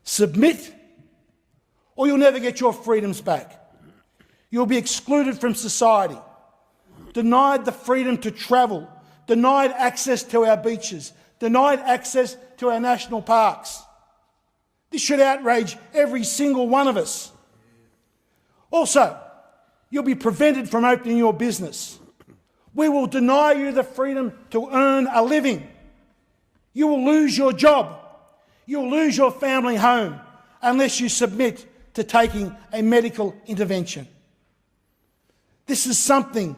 Submit, or you'll never get your freedoms back. You'll be excluded from society, denied the freedom to travel, denied access to our beaches, denied access to our national parks. This should outrage every single one of us. Also, you'll be prevented from opening your business. We will deny you the freedom to earn a living. You will lose your job. You'll lose your family home unless you submit to taking a medical intervention. This is something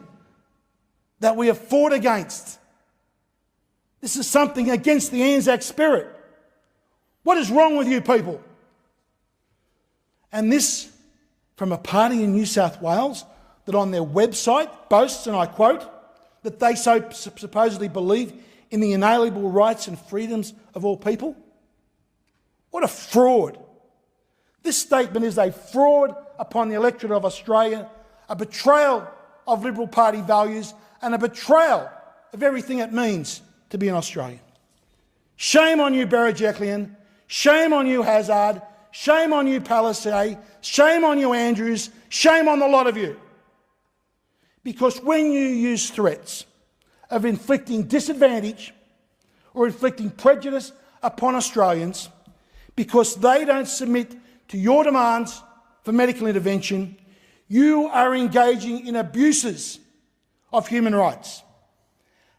that we have fought against. This is something against the Anzac spirit. What is wrong with you people? And this from a party in New South Wales that on their website boasts, and I quote, that they so supposedly believe in the inalienable rights and freedoms of all people? What a fraud. This statement is a fraud upon the electorate of Australia, a betrayal of Liberal Party values and a betrayal of everything it means to be an Australian. Shame on you, Berejiklian. Shame on you, Hazard. Shame on you, Palisade. Shame on you, Andrews. Shame on the lot of you. Because when you use threats of inflicting disadvantage or inflicting prejudice upon Australians because they don't submit to your demands for medical intervention, you are engaging in abuses of human rights.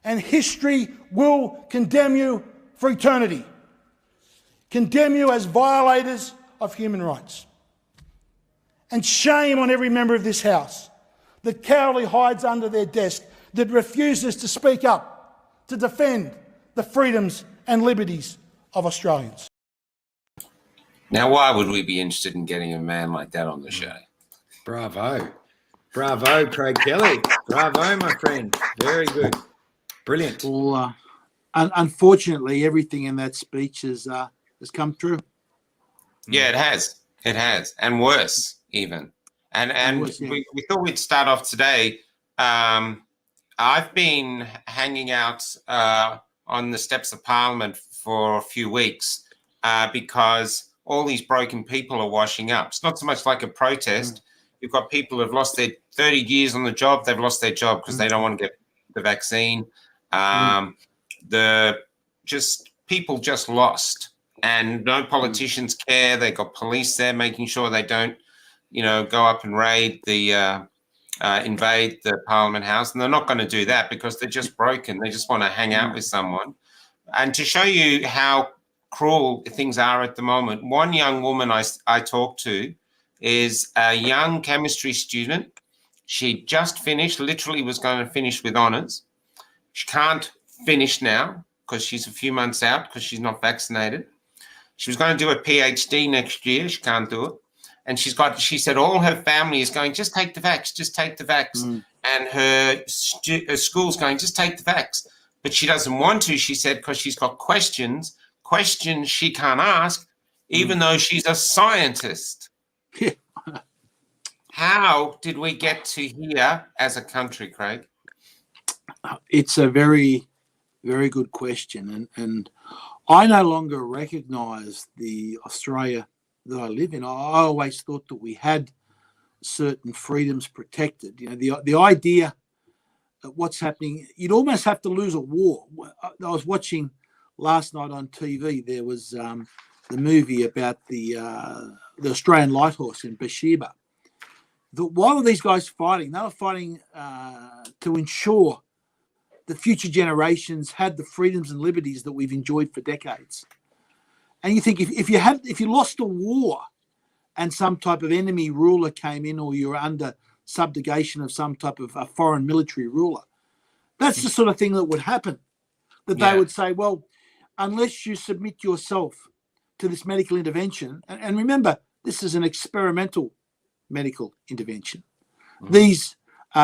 And history will condemn you for eternity, condemn you as violators of human rights. And shame on every member of this House that cowardly hides under their desk, that refuses to speak up, to defend the freedoms and liberties of Australians. Now, why would we be interested in getting a man like that on the show? Bravo. Bravo, Craig Kelly. Bravo, my friend. Very good. Brilliant. Well, unfortunately, everything in that speech has come true. Yeah, it has. It has. And worse, even. And worse, yeah. we thought we'd start off today. I've been hanging out on the steps of Parliament for a few weeks because all these broken people are washing up. It's not so much like a protest. You've got people who have lost their 30 years on the job. They've lost their job because they don't want to get the vaccine. People just lost, and no politicians care. They got police there making sure they don't, go up and raid the invade the Parliament House, and they're not going to do that because they're just broken. They just want to hang out with someone. And to show you how cruel things are at the moment, one young woman I talked to is a young chemistry student. She just finished, literally was going to finish with honours. She can't finish now because she's a few months out because she's not vaccinated. She was going to do a PhD next year. She can't do it. And she said all her family is going, just take the vax, just take the vax. And her school's going, just take the vax. But she doesn't want to, she said, because she's got questions she can't ask, even though she's a scientist. How did we get to here as a country, Craig? It's a very, very good question. And I no longer recognise the Australia that I live in. I always thought that we had certain freedoms protected. The idea that what's happening, you'd almost have to lose a war. I was watching last night on TV. There was the movie about the Australian light horse in Bathsheba. Why were these guys fighting? They were fighting to ensure the future generations had the freedoms and liberties that we've enjoyed for decades. And you think if you lost a war and some type of enemy ruler came in, or you're under subjugation of some type of a foreign military ruler, that's the sort of thing that would happen. That they would say, well, unless you submit yourself to this medical intervention, and remember, this is an experimental medical intervention. These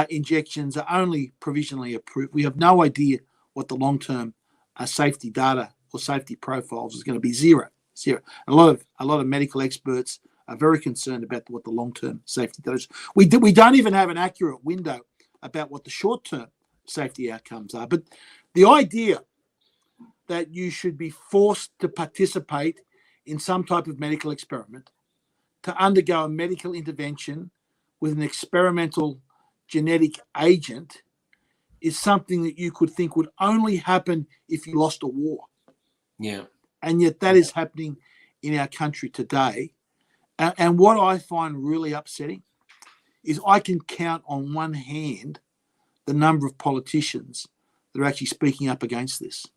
injections are only provisionally approved. We have no idea what the long-term safety data or safety profiles is going to be. Zero. A lot of medical experts are very concerned about what the long-term safety data is. We don't even have an accurate window about what the short-term safety outcomes are. But the idea that you should be forced to participate in some type of medical experiment to undergo a medical intervention with an experimental genetic agent is something that you could think would only happen if you lost a war. Yeah. And yet that is happening in our country today. And what I find really upsetting is I can count on one hand the number of politicians that are actually speaking up against this.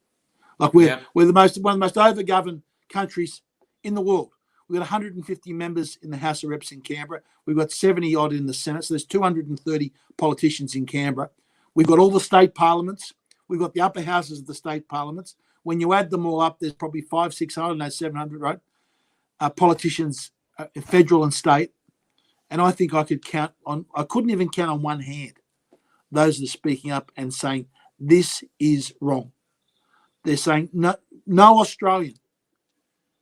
Like we're one of the most overgoverned countries in the world. We've got 150 members in the House of Reps in Canberra. We've got 70 odd in the Senate. So there's 230 politicians in Canberra. We've got all the state parliaments. We've got the upper houses of the state parliaments. When you add them all up, there's probably 500, 600, no, 700, right? Politicians, federal and state. And I think I couldn't even count on one hand those that are speaking up and saying, this is wrong. They're saying no Australian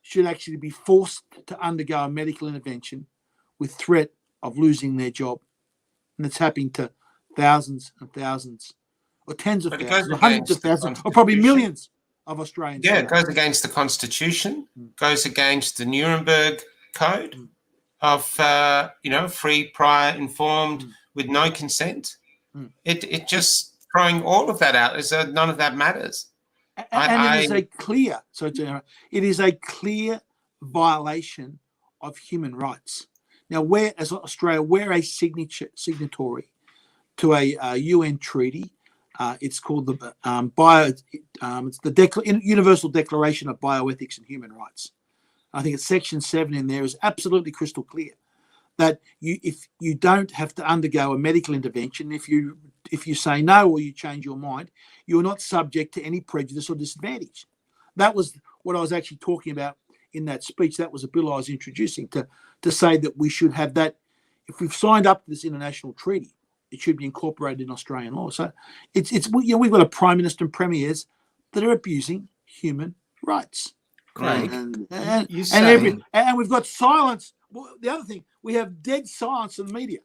should actually be forced to undergo a medical intervention with threat of losing their job. And it's happening to thousands and thousands, or tens of thousands, or hundreds of thousands, or probably millions of Australians. Yeah, it goes against the Constitution, goes against the Nuremberg Code of, free, prior, informed, with no consent. It just throwing all of that out as none of that matters. And it is a clear violation of human rights. Now, as Australia, we're a signatory to a UN treaty. It's called the Universal Declaration of Bioethics and Human Rights. I think it's Section 7 in there is absolutely crystal clear that if you don't have to undergo a medical intervention, if you say no or you change your mind, you're not subject to any prejudice or disadvantage. That was what I was actually talking about in that speech. That was a bill I was introducing to say that we should have that. If we've signed up to this international treaty, it should be incorporated in Australian law. So we've got a prime minister and premiers that are abusing human rights. Craig, and we've got silence. Well, the other thing, we have dead silence in the media.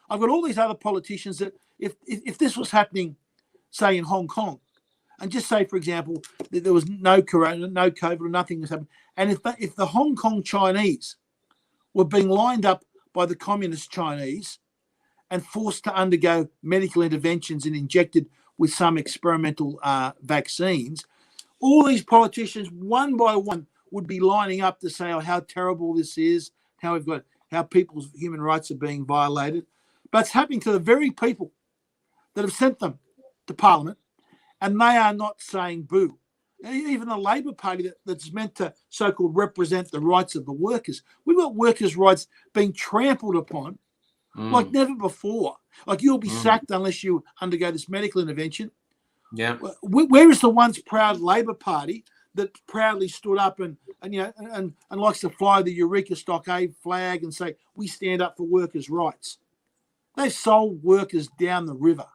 I've got all these other politicians that if this was happening, say in Hong Kong, and just say, for example, that there was no corona, no COVID, or nothing was happening, and if the Hong Kong Chinese were being lined up by the communist Chinese and forced to undergo medical interventions and injected with some experimental vaccines, all these politicians, one by one, would be lining up to say, oh, how terrible this is, how people's human rights are being violated. But it's happening to the very people that have sent them to Parliament, and they are not saying boo. Even the Labor Party that's meant to so-called represent the rights of the workers, we've got workers' rights being trampled upon like never before. Like you'll be sacked unless you undergo this medical intervention. Yeah. Where is the once proud Labor Party that proudly stood up and likes to fly the Eureka Stockade flag and say, we stand up for workers' rights? They've sold workers down the river.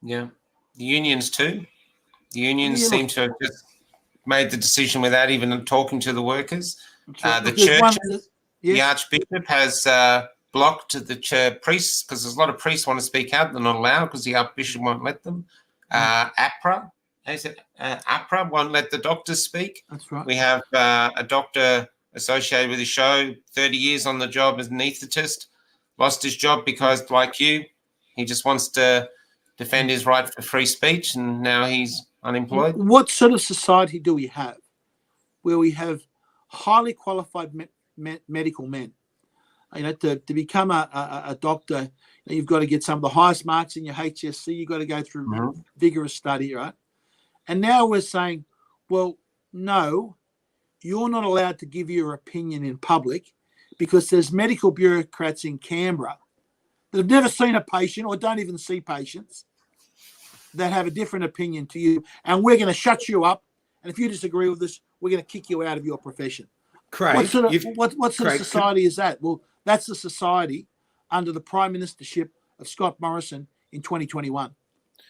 Yeah. The unions too. The unions seem to have just made the decision without even talking to the workers. Right. The churches, the Archbishop has blocked the priests, because there's a lot of priests want to speak out. They're not allowed because the Archbishop won't let them. APRA won't let the doctors speak. That's right. We have a doctor associated with the show, 30 years on the job as an anaesthetist, lost his job because, like you, he just wants to defend his right for free speech, and now he's unemployed. What sort of society do we have where we have highly qualified medical men? To become a doctor, you've got to get some of the highest marks in your HSC. You've got to go through vigorous study, right? And now we're saying, well, no, you're not allowed to give your opinion in public because there's medical bureaucrats in Canberra that have never seen a patient or don't even see patients that have a different opinion to you. And we're going to shut you up. And if you disagree with us, we're going to kick you out of your profession. Craig, what sort of society is that? Well, that's the society under the Prime Ministership of Scott Morrison in 2021.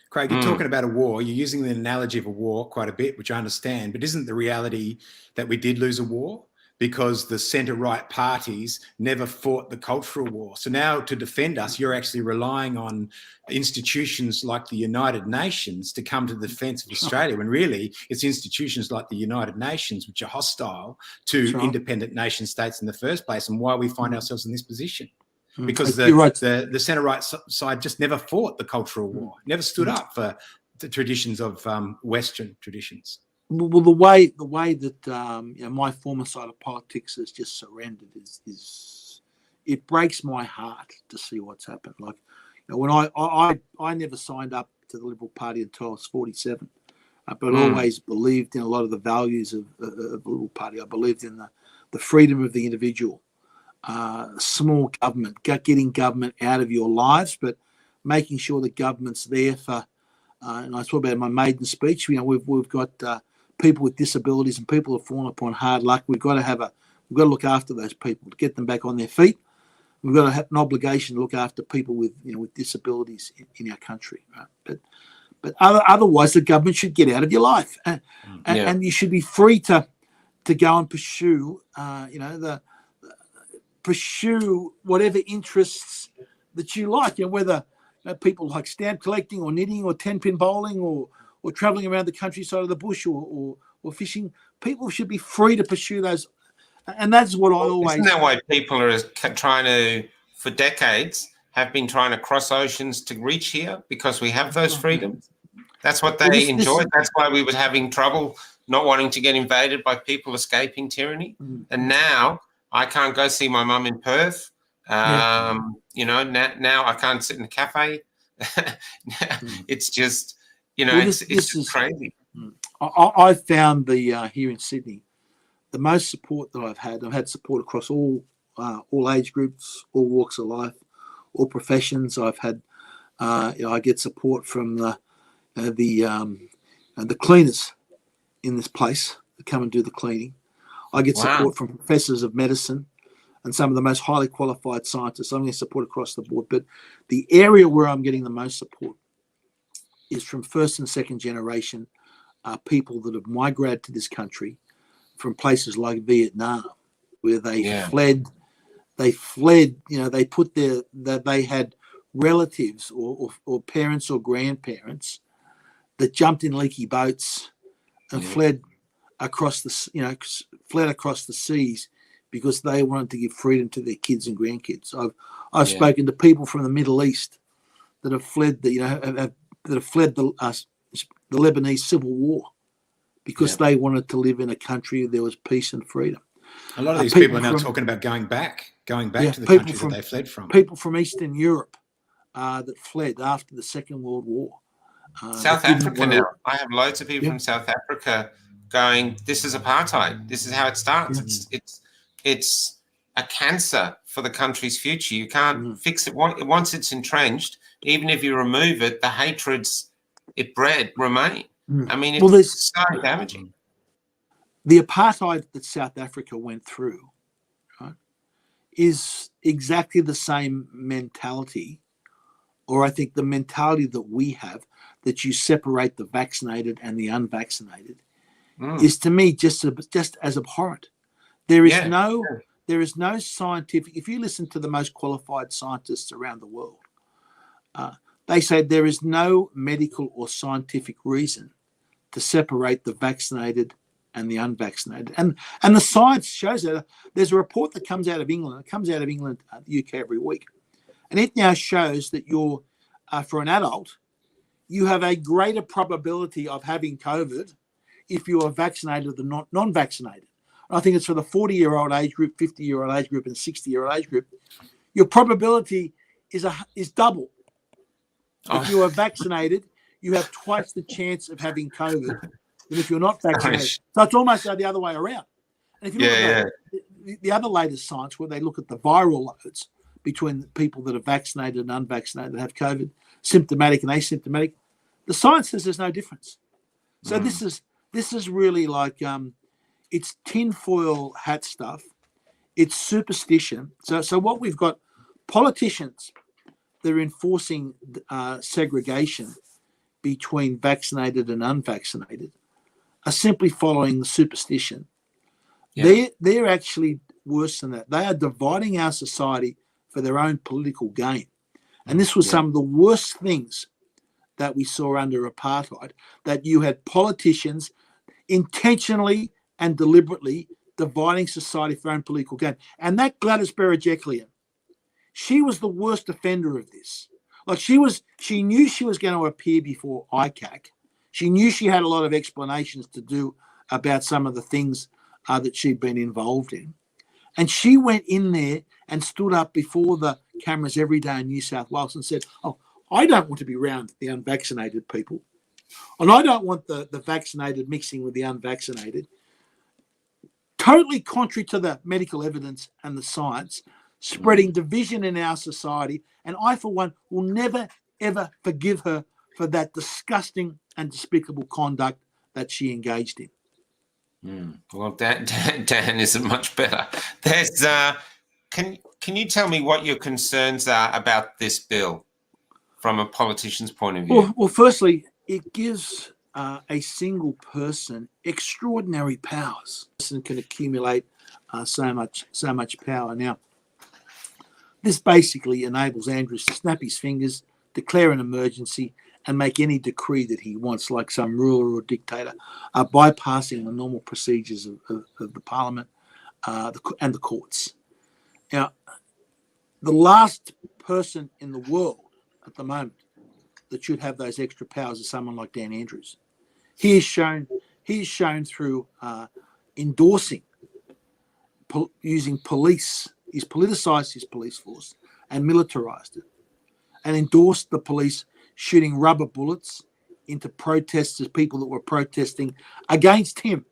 Craig, you're talking about a war. You're using the analogy of a war quite a bit, which I understand. But isn't the reality that we did lose a war? because the centre-right parties never fought the cultural war. So now to defend us, you're actually relying on institutions like the United Nations to come to the defence of Australia, when really it's institutions like the United Nations which are hostile to independent nation states in the first place, and why we find ourselves in this position. Because the centre-right side just never fought the cultural war, never stood up for the traditions of Western traditions. Well, the way that my former side of politics has just surrendered is it breaks my heart to see what's happened. Like, when I never signed up to the Liberal Party until I was 47, but always believed in a lot of the values of the Liberal Party. I believed in the freedom of the individual, small government, getting government out of your lives, but making sure that government's there for. And I talk about in my maiden speech. We've got people with disabilities and people who have fallen upon hard luck. We've got to look after those people to get them back on their feet. We've got to have an obligation to look after people with disabilities in our country. Right? But otherwise, the government should get out of your life, and you should be free to go and pursue pursue whatever interests that you like. Whether people like stamp collecting or knitting or 10-pin bowling or travelling around the countryside of the bush or fishing. People should be free to pursue those. And that's what I always... Isn't that why people are trying to, for decades, have been trying to cross oceans to reach here? Because we have those freedoms. That's what they enjoyed. That's why we were having trouble not wanting to get invaded by people escaping tyranny. And now I can't go see my mum in Perth. Now I can't sit in a cafe. It's just... it's just crazy. I found here in Sydney, the most support that I've had support across all age groups, all walks of life, all professions. I've had, I get support from the cleaners in this place that come and do the cleaning. I get support from professors of medicine and some of the most highly qualified scientists. I'm getting support across the board, but the area where I'm getting the most support is from first and second generation people that have migrated to this country from places like Vietnam, where they fled. They fled. They put they had relatives or parents or grandparents that jumped in leaky boats and fled across the seas because they wanted to give freedom to their kids and grandkids. I've spoken to people from the Middle East that have fled that have fled the Lebanese civil war because they wanted to live in a country where there was peace and freedom. A lot of these people are now talking about going back to the countries that they fled from. People from Eastern Europe that fled after the Second World War. South Africa now. I have loads of people from South Africa going, this is apartheid. This is how it starts. It's a cancer for the country's future. You can't fix it. Once it's entrenched, even if you remove it, the hatreds it bred remain. I mean, it's so damaging. The apartheid that South Africa went through, right, is exactly the same mentality, or I think the mentality that we have, that you separate the vaccinated and the unvaccinated, is to me just as abhorrent. There is no scientific. If you listen to the most qualified scientists around the world, they say there is no medical or scientific reason to separate the vaccinated and the unvaccinated. And the science shows that. There's a report that comes out of England. It comes out of England, the UK every week. And it now shows that for an adult, you have a greater probability of having COVID if you are vaccinated than non-vaccinated. And I think it's for the 40-year-old age group, 50-year-old age group, and 60-year-old age group. Your probability is double. If you are vaccinated, you have twice the chance of having COVID than if you're not vaccinated. So it's almost the other way around. And if you look at the other latest science, where they look at the viral loads between people that are vaccinated and unvaccinated that have COVID, symptomatic and asymptomatic, the science says there's no difference. So this is really like it's tinfoil hat stuff. It's superstition. So what we've got, politicians that are enforcing segregation between vaccinated and unvaccinated are simply following the superstition They're actually worse than that. They are dividing our society for their own political gain. And this was some of the worst things that we saw under apartheid, that you had politicians intentionally and deliberately dividing society for their own political gain. And that Gladys Berejiklian, she was the worst offender of this. Like she knew she was going to appear before ICAC. She knew she had a lot of explanations to do about some of the things that she'd been involved in. And she went in there and stood up before the cameras every day in New South Wales and said, oh, I don't want to be around the unvaccinated people. And I don't want the vaccinated mixing with the unvaccinated. Totally contrary to the medical evidence and the science, spreading division in our society. And I, for one, will never, ever forgive her for that disgusting and despicable conduct that she engaged in. Well, Dan isn't much better. There's, can you tell me what your concerns are about this bill from a politician's point of view? Well, firstly, it gives a single person extraordinary powers. A person can accumulate so much power. Now, this basically enables Andrews to snap his fingers, declare an emergency, and make any decree that he wants, like some ruler or dictator, bypassing the normal procedures of the parliament and the courts. Now, the last person in the world at the moment that should have those extra powers is someone like Dan Andrews. He is shown through endorsing using police. He's politicised his police force and militarised it, and endorsed the police shooting rubber bullets into protesters, people that were protesting against him.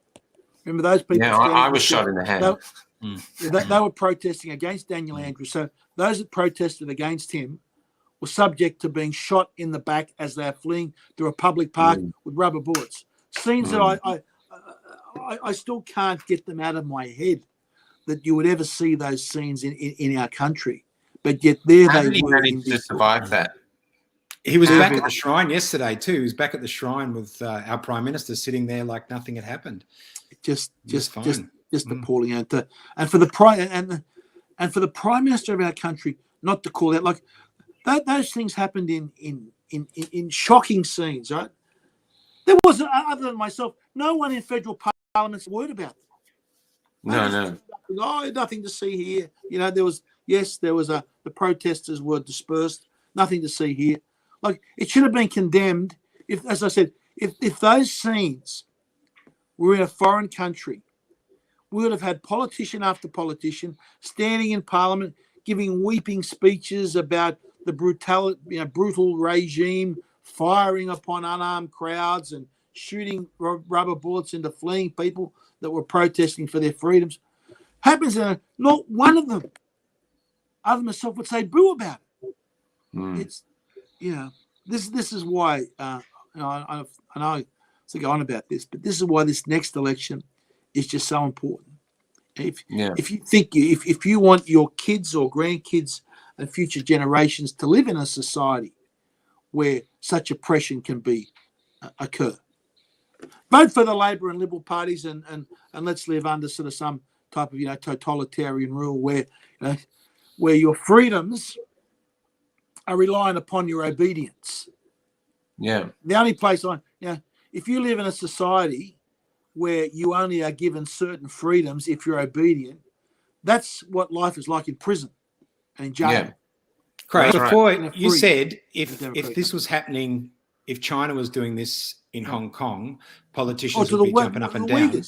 Remember those people? Yeah, I was shot in the hand. They were protesting against Daniel Andrews. So those that protested against him were subject to being shot in the back as they're fleeing through a public park with rubber bullets. Scenes that I still can't get them out of my head, that you would ever see those scenes in our country. But yet there How they did he were. manage to survive that? He was back at the shrine yesterday too. He was back at the shrine with our Prime Minister sitting there like nothing had happened. Just appalling. And for the Prime Minister of our country not to call out, like those things happened in shocking scenes, right? There wasn't, other than myself, no one in federal parliament's word about it. No. Oh, nothing to see here. You know, there was the protesters were dispersed. Nothing to see here. Like, it should have been condemned if, as I said, if those scenes were in a foreign country, we would have had politician after politician standing in Parliament giving weeping speeches about the brutal regime, firing upon unarmed crowds and shooting rubber bullets into fleeing people that were protesting for their freedoms. Happens, not one of them, other than myself, would say boo about it. It's, this is why, I know I go on about this, but this is why this next election is just so important. If you want your kids or grandkids and future generations to live in a society where such oppression can occur, vote for the Labor and Liberal parties, and let's live under sort of some type of totalitarian rule where your freedoms are relying upon your obedience. Yeah. The only place if you live in a society where you only are given certain freedoms if you're obedient, that's what life is like in prison and in jail. Yeah. Craig, before you said if this was happening, if China was doing this in Hong Kong, politicians would be jumping up and down.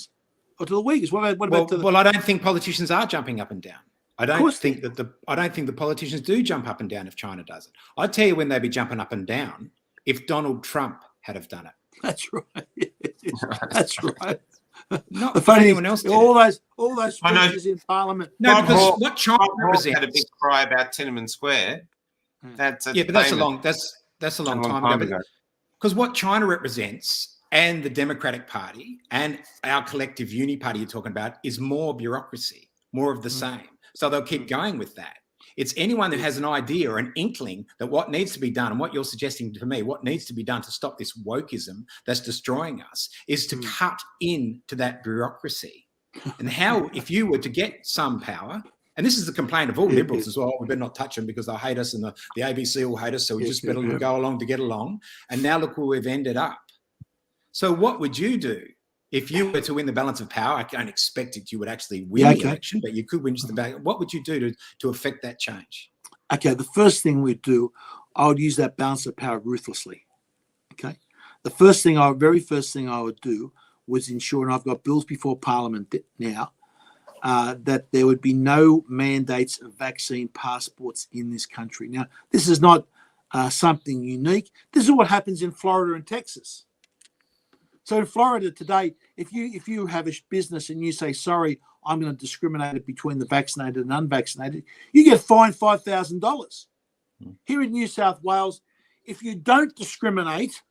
Or to the Uyghurs. Well, I don't think politicians are jumping up and down. I don't think the politicians do jump up and down if China does it. I'd tell you when they'd be jumping up and down if Donald Trump had have done it. That's right. That's right. Not if anyone else did. All those speeches in Parliament. No, because what China represents. Had a big cry about Tiananmen Square. But that's a long time ago. Because what China represents, and the Democratic Party and our collective uni party you're talking about, is more bureaucracy, more of the same. So they'll keep going with that. It's anyone that has an idea or an inkling that what needs to be done, and what you're suggesting to me, what needs to be done to stop this wokeism that's destroying us, is to cut into that bureaucracy And how, if you were to get some power, and this is the complaint of all liberals as well, we better not touch them because they'll hate us and the ABC will hate us, so we just better go along to get along. And now look where we've ended up. So what would you do if you were to win the balance of power? I don't expect it you would actually win the election, but you could win just the balance. What would you do to affect that change? Okay, the first thing we'd do, I would use that balance of power ruthlessly. Okay, the very first thing I would do was ensure, and I've got bills before Parliament now, that there would be no mandates of vaccine passports in this country. Now, this is not something unique. This is what happens in Florida and Texas. So in Florida today, if you have a business and you say, sorry, I'm going to discriminate between the vaccinated and unvaccinated, you get fined $5,000. Here in New South Wales, if you don't discriminate,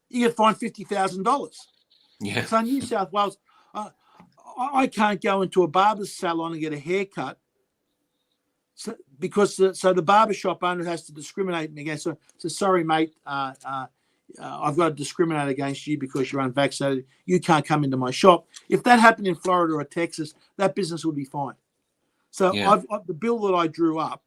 you get fined $50,000. Yeah. So in New South Wales, I can't go into a barber's salon and get a haircut because the barbershop owner has to discriminate me against. So sorry, mate, I've got to discriminate against you because you're unvaccinated. You can't come into my shop. If that happened in Florida or Texas, that business would be fine. So the bill that I drew up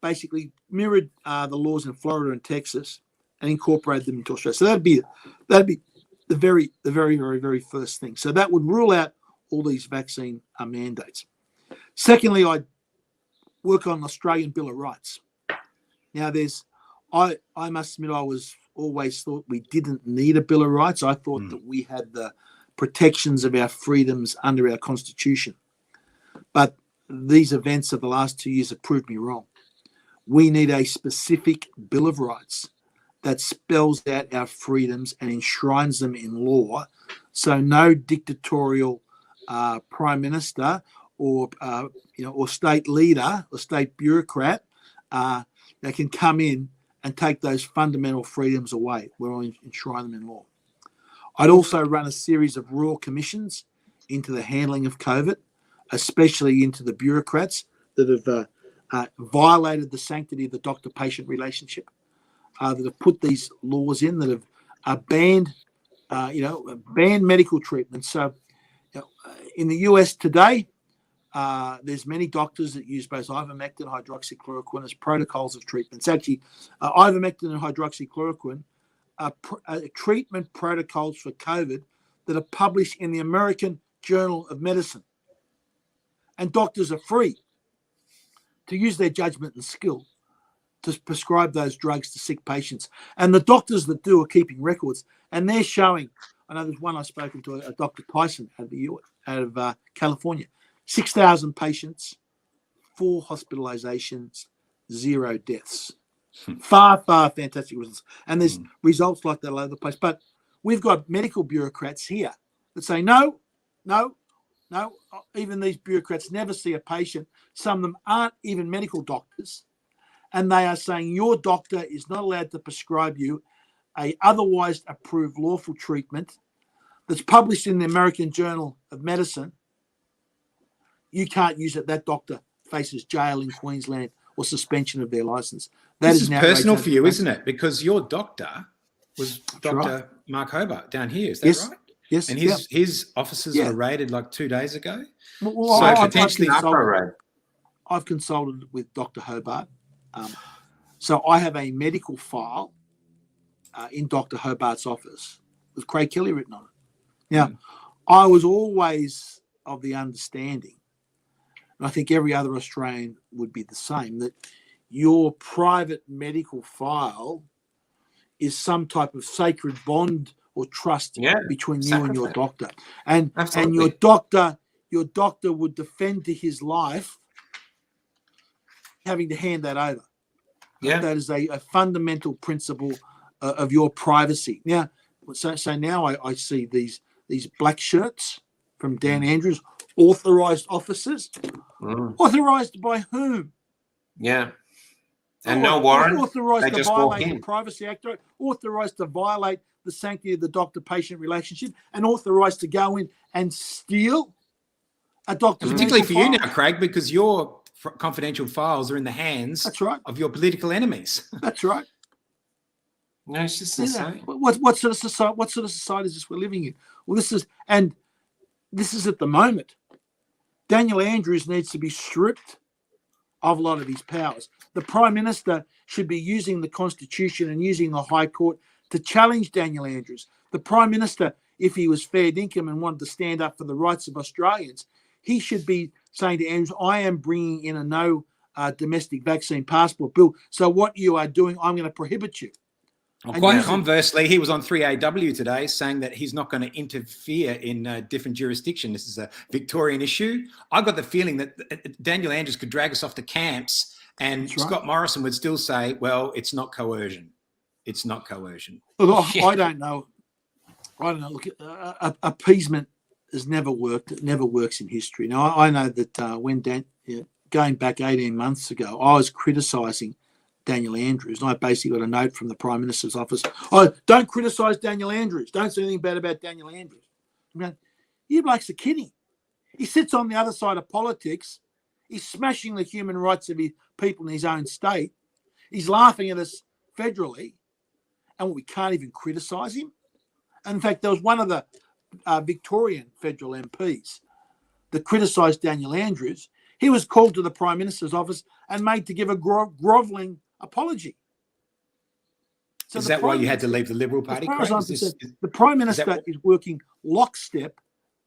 basically mirrored the laws in Florida and Texas and incorporated them into Australia. So that'd be the very, very, very first thing. So that would rule out all these vaccine mandates. Secondly, I'd work on an Australian Bill of Rights. Now, I must admit, I always thought we didn't need a Bill of Rights. I thought that we had the protections of our freedoms under our Constitution. But these events of the last 2 years have proved me wrong. We need a specific Bill of Rights that spells out our freedoms and enshrines them in law, so no dictatorial prime minister or state leader or state bureaucrat that can come in and take those fundamental freedoms away. We'll enshrine them in law. I'd also run a series of royal commissions into the handling of COVID, especially into the bureaucrats that have violated the sanctity of the doctor-patient relationship, that have put these laws in, that have banned medical treatment. So in the US today, there's many doctors that use both ivermectin and hydroxychloroquine as protocols of treatment. It's actually ivermectin and hydroxychloroquine are treatment protocols for COVID that are published in the American Journal of Medicine. And doctors are free to use their judgment and skill to prescribe those drugs to sick patients. And the doctors that do are keeping records, and they're showing. I know there's one I've spoken to, a Dr. Tyson out of California. 6,000 patients, 4 hospitalizations, 0 deaths. Far fantastic results. And there's results like that all over the place. But we've got medical bureaucrats here that say, no, even these bureaucrats never see a patient. Some of them aren't even medical doctors. And they are saying your doctor is not allowed to prescribe you a otherwise approved lawful treatment that's published in the American Journal of Medicine. You can't use it. That doctor faces jail in Queensland or suspension of their license. This is personal for you, isn't it? Because your doctor was Dr. Mark Hobart down here. Is that right? Yes. And his offices were raided like 2 days ago. Well, so potentially I've consulted with Dr. Hobart. So I have a medical file in Dr. Hobart's office with Craig Kelly written on it. Now, I was always of the understanding, and I think every other Australian would be the same, that your private medical file is some type of sacred bond or trust between you and your doctor. And your doctor would defend to his life having to hand that over. Yeah. That is a fundamental principle of your privacy. Now, so now I see these black shirts from Dan Andrews, authorised officers. Authorised by whom? Yeah. And no warrant. Authorised to violate the Privacy Act, authorised to violate the sanctity of the doctor-patient relationship, and authorised to go in and steal a doctor's particularly for you file. now, Craig, because your confidential files are in the hands of your political enemies. That's right. No, it's just insane. What sort of society is this we're living in? Well, this is, and this is at the moment. Daniel Andrews needs to be stripped of a lot of his powers. The Prime Minister should be using the Constitution and using the High Court to challenge Daniel Andrews. The Prime Minister, if he was fair dinkum and wanted to stand up for the rights of Australians, he should be saying to Andrews, I am bringing in a no domestic vaccine passport bill. So what you are doing, I'm going to prohibit you. Well, quite conversely, he was on 3AW today saying that he's not going to interfere in different jurisdiction. This is a Victorian issue. I got the feeling that Daniel Andrews could drag us off to camps and Scott Morrison would still say, well, it's not coercion. It's not coercion. Look, I don't know. Look, appeasement has never worked. It never works in history. Now, I know that when going back 18 months ago, I was criticising Daniel Andrews, and I basically got a note from the Prime Minister's office. Oh, don't criticise Daniel Andrews. Don't say anything bad about Daniel Andrews. I mean, you blokes are kidding. He sits on the other side of politics. He's smashing the human rights of his people in his own state. He's laughing at us federally, and we can't even criticise him. And in fact, there was one of the Victorian federal MPs that criticised Daniel Andrews. He was called to the Prime Minister's office and made to give a grovelling apology. So is that why you had to leave the Liberal Party? The Prime Minister is working lockstep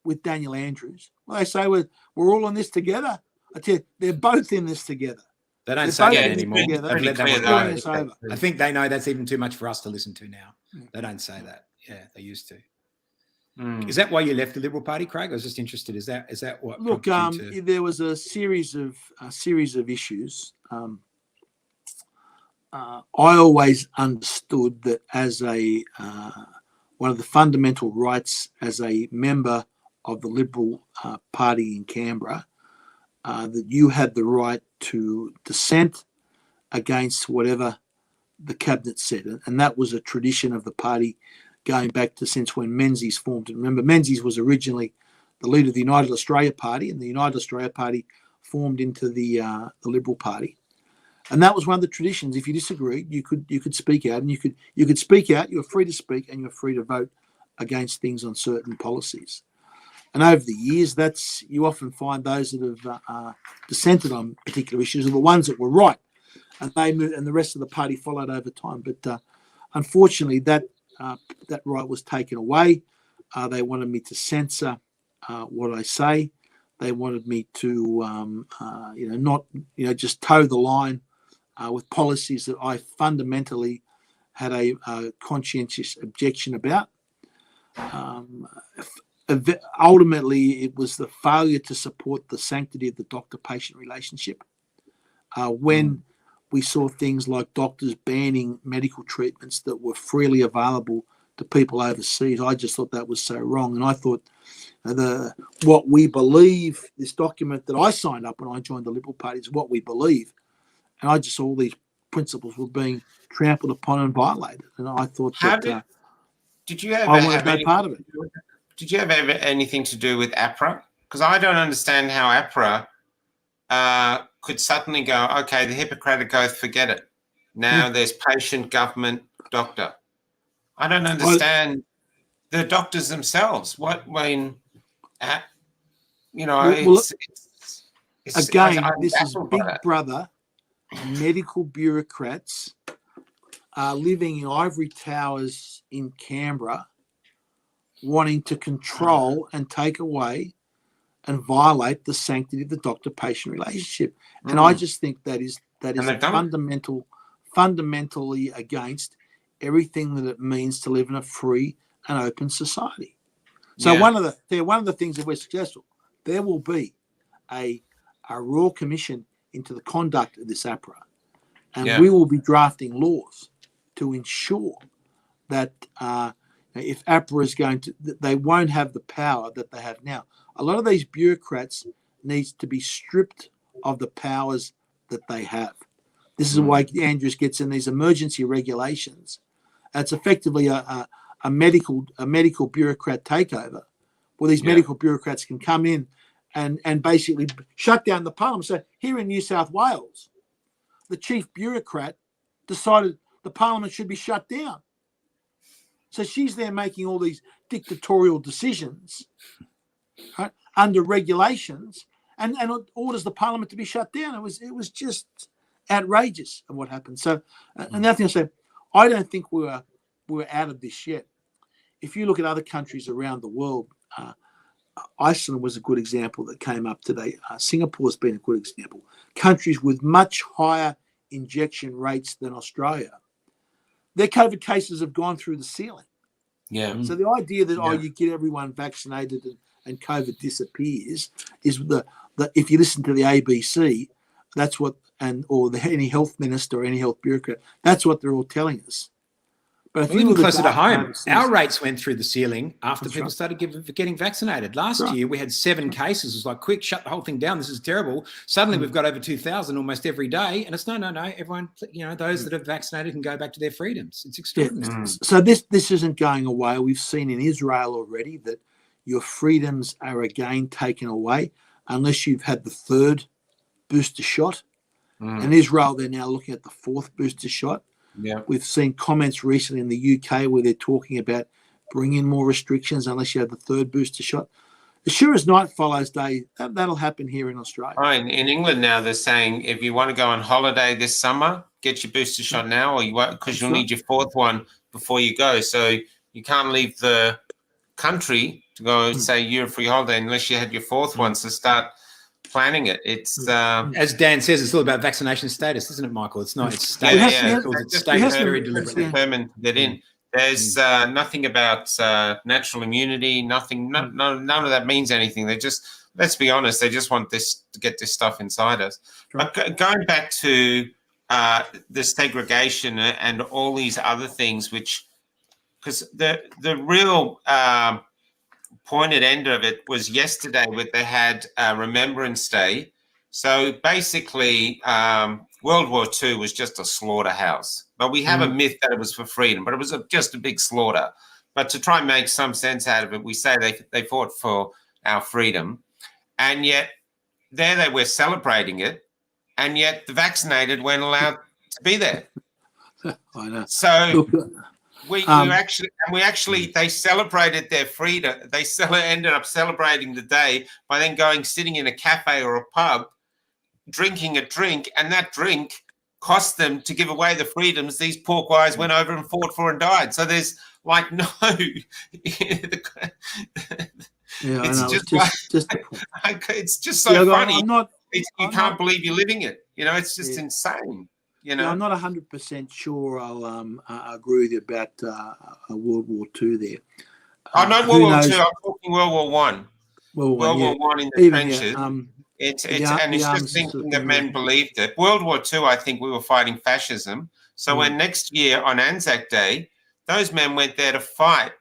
with Daniel Andrews. Well, they say we're all in this together. I tell you, they're both in this together. They don't say that anymore. They've let that one go. I think they know that's even too much for us to listen to now. They don't say that. Yeah, they used to. Is that why you left the Liberal Party, Craig? I was just interested. Is that what? Look, there was a series of issues. I always understood that as one of the fundamental rights as a member of the Liberal Party in Canberra, that you had the right to dissent against whatever the cabinet said, and that was a tradition of the party going back to since when Menzies formed. And remember, Menzies was originally the leader of the United Australia Party, and the United Australia Party formed into the Liberal Party. And that was one of the traditions. If you disagreed, you could speak out, and you could speak out. You were free to speak, and you were free to vote against things on certain policies. And over the years, you often find those that have dissented on particular issues are the ones that were right, and they moved, and the rest of the party followed over time. But unfortunately, that right was taken away. They wanted me to censor what I say. They wanted me to, not just toe the line with policies that I fundamentally had a conscientious objection about. Ultimately, it was the failure to support the sanctity of the doctor-patient relationship. When we saw things like doctors banning medical treatments that were freely available to people overseas, I just thought that was so wrong. And I thought what we believe, this document that I signed up when I joined the Liberal Party, is what we believe. And I just saw all these principles were being trampled upon and violated. And I thought did you have I wanted no part of it. Did you have anything to do with APRA? Because I don't understand how APRA could suddenly go, okay, the Hippocratic Oath, forget it. Now there's patient, government, doctor. I don't understand the doctors themselves. This is Big Brother. Medical bureaucrats are living in ivory towers in Canberra, wanting to control and take away and violate the sanctity of the doctor-patient relationship. And I just think that is fundamentally against everything that it means to live in a free and open society. So one of the things, if we're successful, there will be a royal commission into the conduct of this APRA, and we will be drafting laws to ensure that if APRA is going to, they won't have the power that they have now. A lot of these bureaucrats needs to be stripped of the powers that they have. This is why Andrews gets in these emergency regulations. It's effectively a medical bureaucrat takeover, where these medical bureaucrats can come in and basically shut down the parliament. So here in New South Wales, the chief bureaucrat decided the parliament should be shut down. So she's there making all these dictatorial decisions right, under regulations, and orders the parliament to be shut down. It was just outrageous of what happened. So, another thing I say, I don't think we're out of this yet. If you look at other countries around the world, Iceland was a good example that came up today. Singapore's been a good example. Countries with much higher injection rates than Australia, their COVID cases have gone through the ceiling. Yeah. So the idea that you get everyone vaccinated and COVID disappears is the if you listen to the ABC, that's what any health minister or any health bureaucrat, that's what they're all telling us. But if you even look closer to home, overseas, our rates went through the ceiling after That's people right. started getting vaccinated. Last Right. year, we had 7 cases. It was like, quick, shut the whole thing down. This is terrible. Suddenly, we've got over 2,000 almost every day. And it's no. Everyone, those that are vaccinated can go back to their freedoms. It's extraordinary. So this isn't going away. We've seen in Israel already that your freedoms are again taken away unless you've had the 3rd booster shot. In Israel, they're now looking at the 4th booster shot. Yeah. We've seen comments recently in the UK where they're talking about bringing more restrictions unless you have the 3rd booster shot. As sure as night follows day, that'll happen here in Australia. Oh, in England now, they're saying if you want to go on holiday this summer, get your booster shot now, or you won't, because you'll need your 4th one before you go. So you can't leave the country to go say Europe for your holiday unless you had your 4th one. So start planning it. It's As Dan says, it's all about vaccination status, isn't it, Michael? It's not. It's status. It's status very deliberately. determined to get in. There's nothing about natural immunity. Nothing. None of that means anything. They just, let's be honest, they just want this to get this stuff inside us. Right. But going back to the segregation and all these other things, which, because the real pointed end of it was yesterday where they had Remembrance Day. So basically, World War II was just a slaughterhouse. But we have a myth that it was for freedom, but it was just a big slaughter. But to try and make some sense out of it, we say they fought for our freedom. And yet there they were celebrating it. And yet the vaccinated weren't allowed to be there. I know. So we actually they celebrated their freedom. They ended up celebrating the day by then sitting in a cafe or a pub, drinking a drink, and that drink cost them to give away the freedoms these poor guys went over and fought for and died. So there's like no. It's just so funny. You can't believe you're living it. It's just insane. I'm not 100% sure I'll agree with you about World War II there. No, World War II. I'm talking World War One. World War One in the trenches. It's just thinking that men believed it. World War II, I think we were fighting fascism. So when next year on Anzac Day, those men went there to fight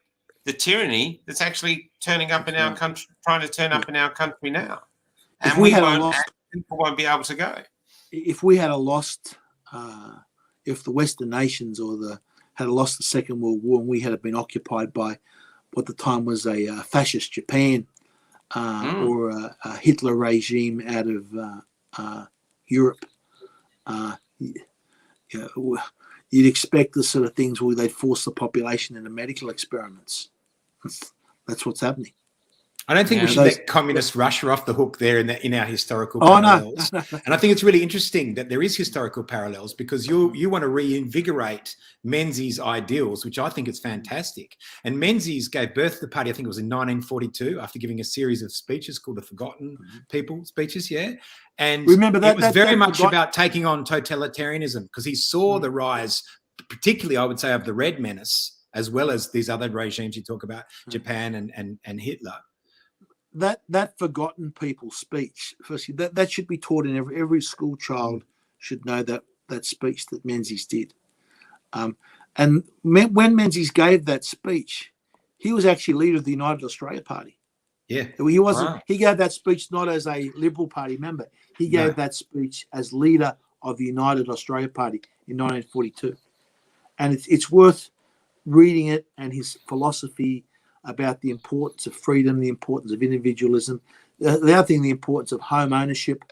the tyranny that's actually turning up in our country, trying to turn up in our country now. And people won't be able to go. If we had lost, if the Western nations had lost the Second World War and we had been occupied by what the time was a fascist Japan or a Hitler regime out of Europe, you'd expect the sort of things where they'd force the population into medical experiments. That's what's happening. I don't think we should let communist Russia off the hook there in our historical parallels. No. And I think it's really interesting that there is historical parallels because you want to reinvigorate Menzies' ideals, which I think is fantastic. And Menzies gave birth to the party, I think it was in 1942, after giving a series of speeches called the Forgotten People speeches, And remember that it was very much about taking on totalitarianism because he saw the rise, particularly, I would say, of the Red Menace, as well as these other regimes you talk about, Japan and Hitler. That Forgotten People speech, firstly, that should be taught in every school child should know that speech that Menzies did. And when Menzies gave that speech, he was actually leader of the United Australia Party. Yeah. He wasn't. Wow. He gave that speech not as a Liberal Party member. He gave that speech as leader of the United Australia Party in 1942. And it's worth reading it and his philosophy about the importance of freedom, the importance of individualism, the other thing, the importance of home ownership.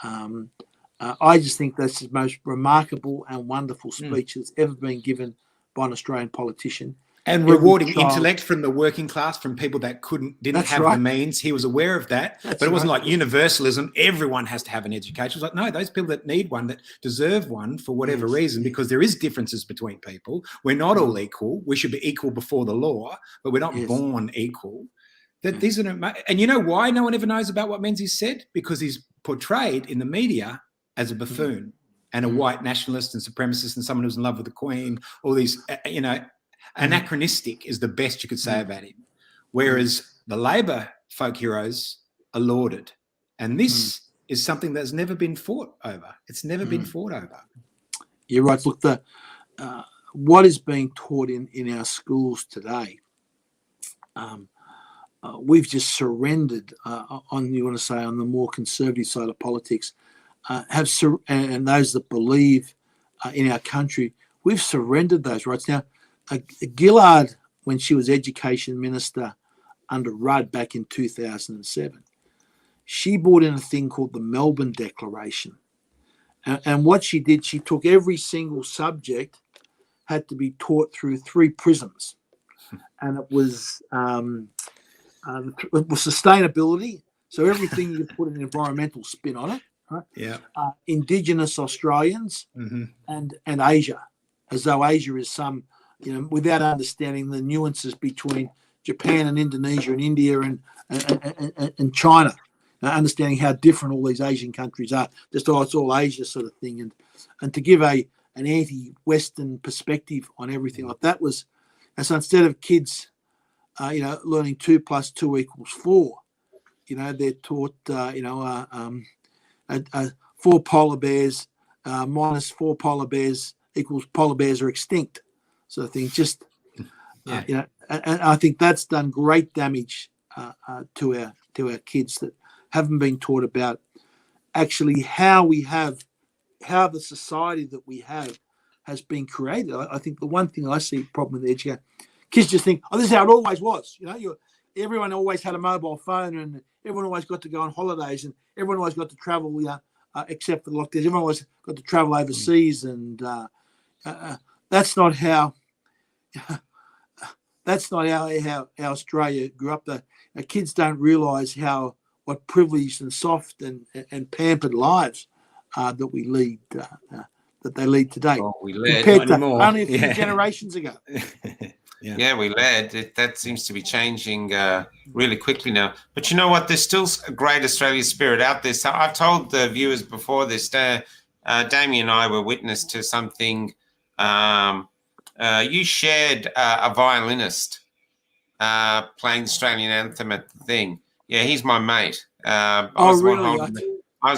I just think that's the most remarkable and wonderful speech that's ever been given by an Australian politician. And every rewarding child. intellect from the working class, from people that didn't That's have right. the means. He was aware of that, That's but it wasn't right. like universalism. Everyone has to have an education. It was like, no, those people that need one, that deserve one for whatever Yes, reason, yes. because there is differences between people. We're not all equal. We should be equal before the law, but we're not Yes. born equal. That these are, and you know why no one ever knows about what Menzies said? Because he's portrayed in the media as a buffoon and a white nationalist and supremacist and someone who's in love with the Queen. All these, you know. Anachronistic is the best you could say about him. Whereas the Labor folk heroes are lauded. And this is something that's never been fought over. It's never been fought over. You're right. Look, what is being taught in our schools today, we've just surrendered on the more conservative side of politics, and those that believe in our country, we've surrendered those rights. Now, Gillard, when she was education minister under Rudd back in 2007, she brought in a thing called the Melbourne Declaration. And what she did, she took every single subject, had to be taught through 3 prisms. And it was sustainability. So everything you put an environmental spin on it. Right? Yeah. Indigenous Australians and Asia, as though Asia is some, without understanding the nuances between Japan and Indonesia and India and China, understanding how different all these Asian countries are. Just it's all Asia sort of thing, and to give an anti-Western perspective on everything like that was, and so instead of kids, learning 2 + 2 = 4, they're taught, 4 polar bears minus 4 polar bears equals polar bears are extinct, sort of thing. Just, and I think that's done great damage to our kids that haven't been taught about actually how the society that we have has been created. I think the one thing I see a problem with education, kids just think, oh, this is how it always was. Everyone always had a mobile phone, and everyone always got to go on holidays, and everyone always got to travel, except for the lockdowns. Everyone always got to travel overseas, and that's not how Australia grew up. The kids don't realise what privileged and soft and pampered lives that we lead, that they lead today, Well, we led compared to anymore. only a few generations ago. Yeah, we led. That seems to be changing really quickly now. But you know what? There's still a great Australian spirit out there. So I've told the viewers before this, Damien and I were witness to something. You shared a violinist playing the Australian anthem at the thing. Yeah, he's my mate. I was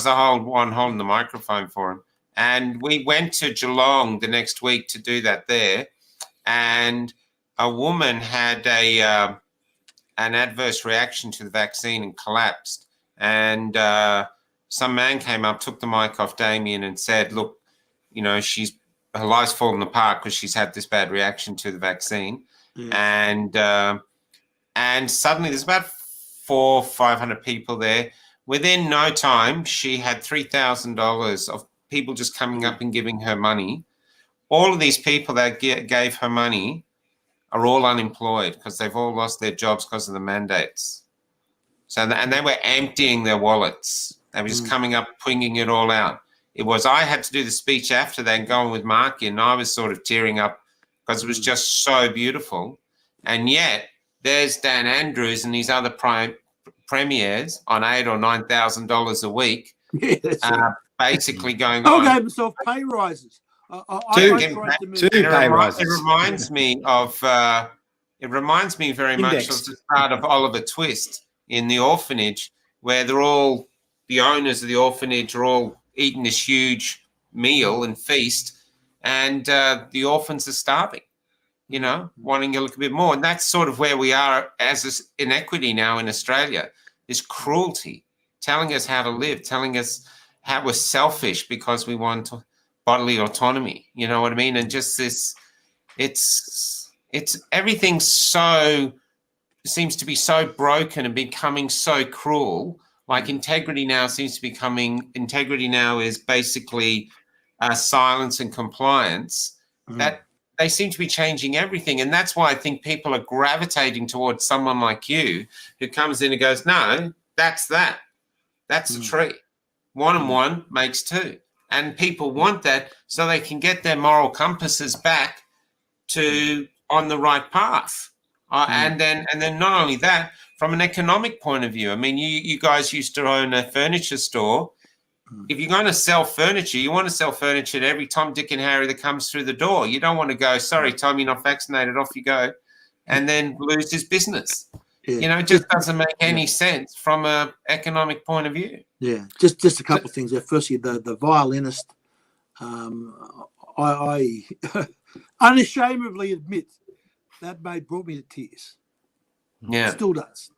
the whole one holding the microphone for him. And we went to Geelong the next week to do that there. And a woman had an adverse reaction to the vaccine and collapsed. And some man came up, took the mic off Damien and said, look, her life's fallen apart because she's had this bad reaction to the vaccine. Yeah. And suddenly there's about 400-500 people there. Within no time, she had $3,000 of people just coming up and giving her money. All of these people that gave her money are all unemployed because they've all lost their jobs because of the mandates. So, and they were emptying their wallets. They were just coming up, putting it all out. I had to do the speech after that and going with Marky, and I was sort of tearing up because it was just so beautiful. And yet there's Dan Andrews and these other premiers on $8,000 or $9,000 a week, basically going on. Gave himself pay rises. Two pay rises. It reminds me of. It reminds me very much of the start of Oliver Twist in the orphanage, where the owners of the orphanage are all eating this huge meal and feast, and the orphans are starving. Wanting a little bit more. And that's sort of where we are as this inequity now in Australia, this cruelty, telling us how to live, telling us how we're selfish because we want bodily autonomy. You know what I mean? And just this, it's everything seems to be so broken and becoming so cruel. Like integrity now is basically silence and compliance. they seem to be changing everything. And that's why I think people are gravitating towards someone like you who comes in and goes, no, that's that. That's a tree. 1 and 1 makes 2. And people want that so they can get their moral compasses back to on the right path. And then not only that, from an economic point of view, I mean, you guys used to own a furniture store. If you're going to sell furniture, you want to sell furniture to every Tom, Dick and Harry that comes through the door. You don't want to go, sorry, Tom, you're not vaccinated, off you go, and then lose his business. Yeah. You know, it just doesn't make any sense from an economic point of view. Yeah, just a couple of things there. Firstly, the violinist, I unashamedly admit that brought me to tears. Yeah. It still does.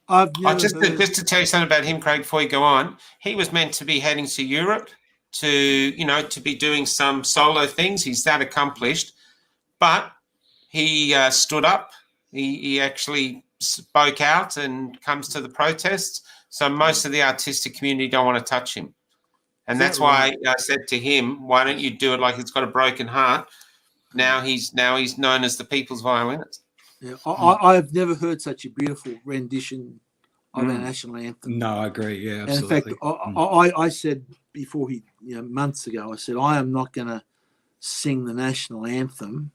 I've never just to tell you something about him, Craig, before you go on, he was meant to be heading to Europe to be doing some solo things. He's that accomplished, but he stood up. He actually spoke out and comes to the protests. So most of the artistic community don't want to touch him. And that's why I said to him, why don't you do it like it's got a broken heart? Now he's known as the people's violinist. Yeah, I've never heard such a beautiful rendition of our national anthem. No, I agree. Yeah, absolutely. And in fact, I said before months ago, I said, I am not going to sing the national anthem.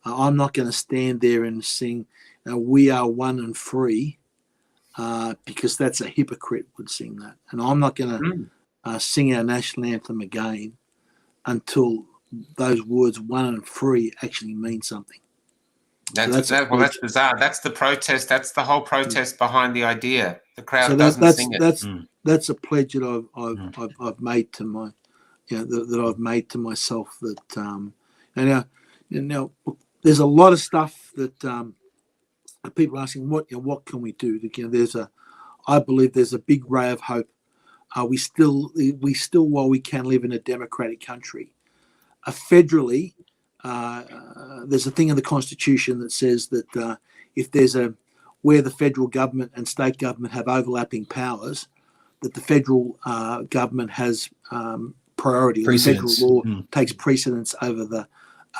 I'm not going to stand there and sing "We Are One and Free," because that's a hypocrite would sing that. And I'm not going to sing our national anthem again until those words "one and free" actually mean something. That's bizarre. That's the protest. That's the whole protest behind the idea. The crowd doesn't sing it. That's a pledge that I've made to my, that I've made to myself. That now there's a lot of stuff that people are asking, what can we do? I believe there's a big ray of hope. We still, while we can live in a democratic country, federally. There's a thing in the Constitution that says that if there's where the federal government and state government have overlapping powers, that the federal government has priority. The federal law takes precedence over the.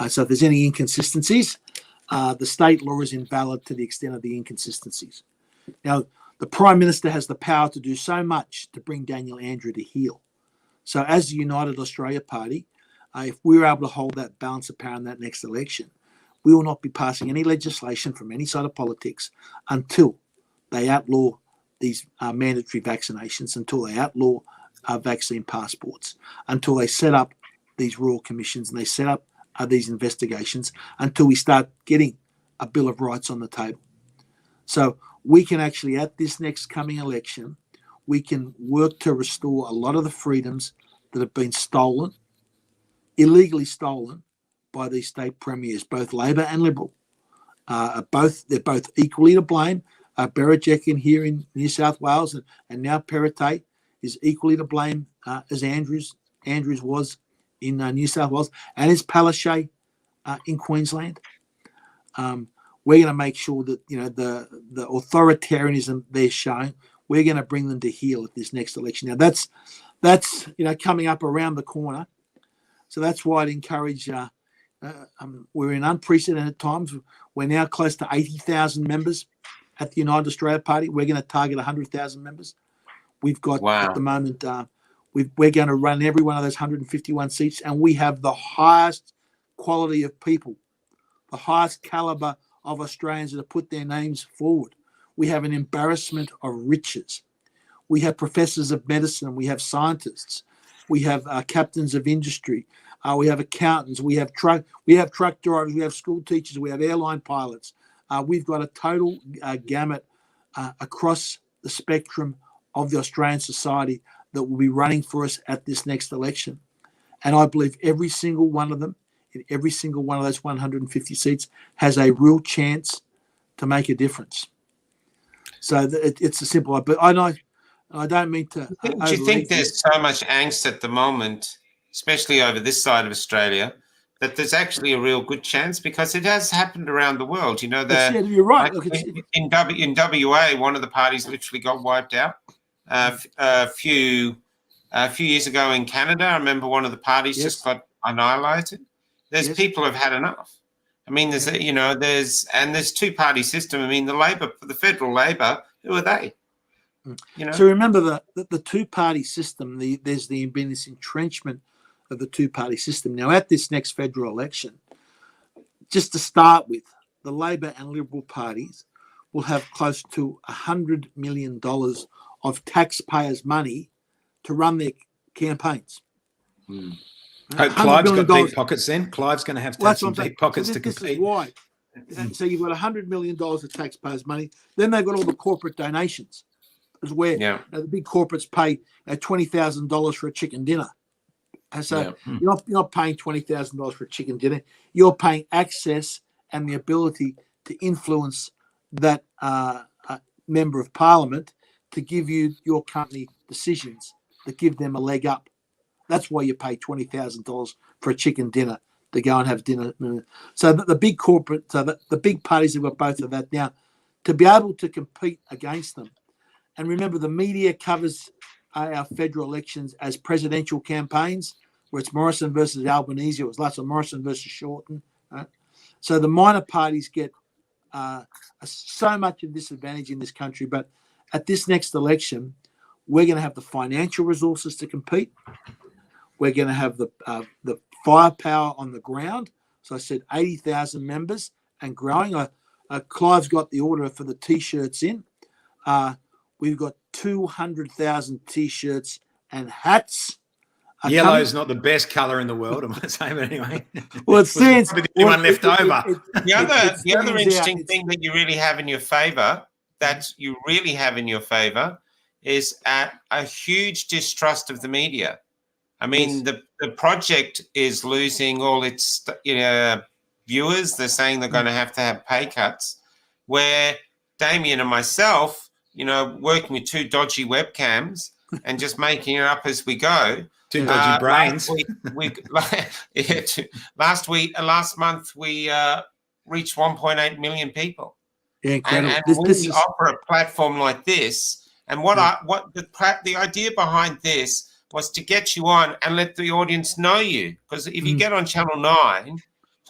So if there's any inconsistencies, the state law is invalid to the extent of the inconsistencies. Now, the Prime Minister has the power to do so much to bring Daniel Andrew to heel. So as the United Australia Party, if we're able to hold that balance of power in that next election, we will not be passing any legislation from any side of politics until they outlaw these mandatory vaccinations, until they outlaw vaccine passports, until they set up these royal commissions and they set up these investigations, until we start getting a Bill of Rights on the table. So we can actually, at this next coming election, we can work to restore a lot of the freedoms that have been stolen, illegally stolen by these state premiers, both Labor and Liberal. They're both equally to blame. Berejiklian here in New South Wales and now Perrottet is equally to blame as Andrews was in New South Wales, and as Palaszczuk in Queensland. We're going to make sure that the authoritarianism they're showing, we're going to bring them to heel at this next election. Now that's coming up around the corner. So that's why I'd encourage, we're in unprecedented times. We're now close to 80,000 members at the United Australia Party. We're going to target 100,000 members. We've got, at the moment, we're going to run every one of those 151 seats, and we have the highest quality of people, the highest calibre of Australians that have put their names forward. We have an embarrassment of riches. We have professors of medicine. We have scientists. We have captains of industry. We have accountants. We have truck drivers. We have school teachers. We have airline pilots. We've got a total gamut across the spectrum of the Australian society that will be running for us at this next election. And I believe every single one of them, in every single one of those 150 seats, has a real chance to make a difference. So it's a simple. But I know. I don't mean to. Do you think there's so much angst at the moment, especially over this side of Australia, that there's actually a real good chance? Because it has happened around the world. You're right. Like in WA, one of the parties literally got wiped out. A few years ago in Canada, I remember one of the parties just got annihilated. There's people who've had enough. I mean, there's there's two-party system. I mean, the federal Labor, who are they? So remember the two-party system. There's been this entrenchment of the two-party system. Now, at this next federal election, just to start with, the Labor and Liberal parties will have close to $100 million of taxpayers' money to run their campaigns. Hope Clive's got deep pockets then. Clive's going to have some deep pockets to compete. This is why. So you've got $100 million of taxpayers' money. Then they've got all the corporate donations. Is where the big corporates pay $20,000 for a chicken dinner. And so you're not paying $20,000 for a chicken dinner. You're paying access and the ability to influence that member of parliament to give you your company decisions that give them a leg up. That's why you pay $20,000 for a chicken dinner to go and have dinner. So that the big corporate, the big parties have got both of that now to be able to compete against them. And remember, the media covers our federal elections as presidential campaigns, where it's Morrison versus Albanese. It was last one, Morrison versus Shorten. Right? So the minor parties get so much of disadvantage in this country. But at this next election, we're going to have the financial resources to compete. We're going to have the firepower on the ground. So I said 80,000 members and growing. Clive's got the order for the T-shirts in. We've got 200,000 T-shirts and hats. Yellow is not the best colour in the world, I might say, but anyway. Well, it stands. Probably the only one left over. The other interesting thing that you really have in your favour, is a huge distrust of the media. I mean, the project is losing all its viewers. They're saying they're going to have pay cuts. Where Damien and myself, working with two dodgy webcams and just making it up as we go. Two dodgy brains. Last month we reached 1.8 million people. Yeah, incredible. And we offer a platform like this. And what the idea behind this was to get you on and let the audience know you. Because if you get on Channel 9,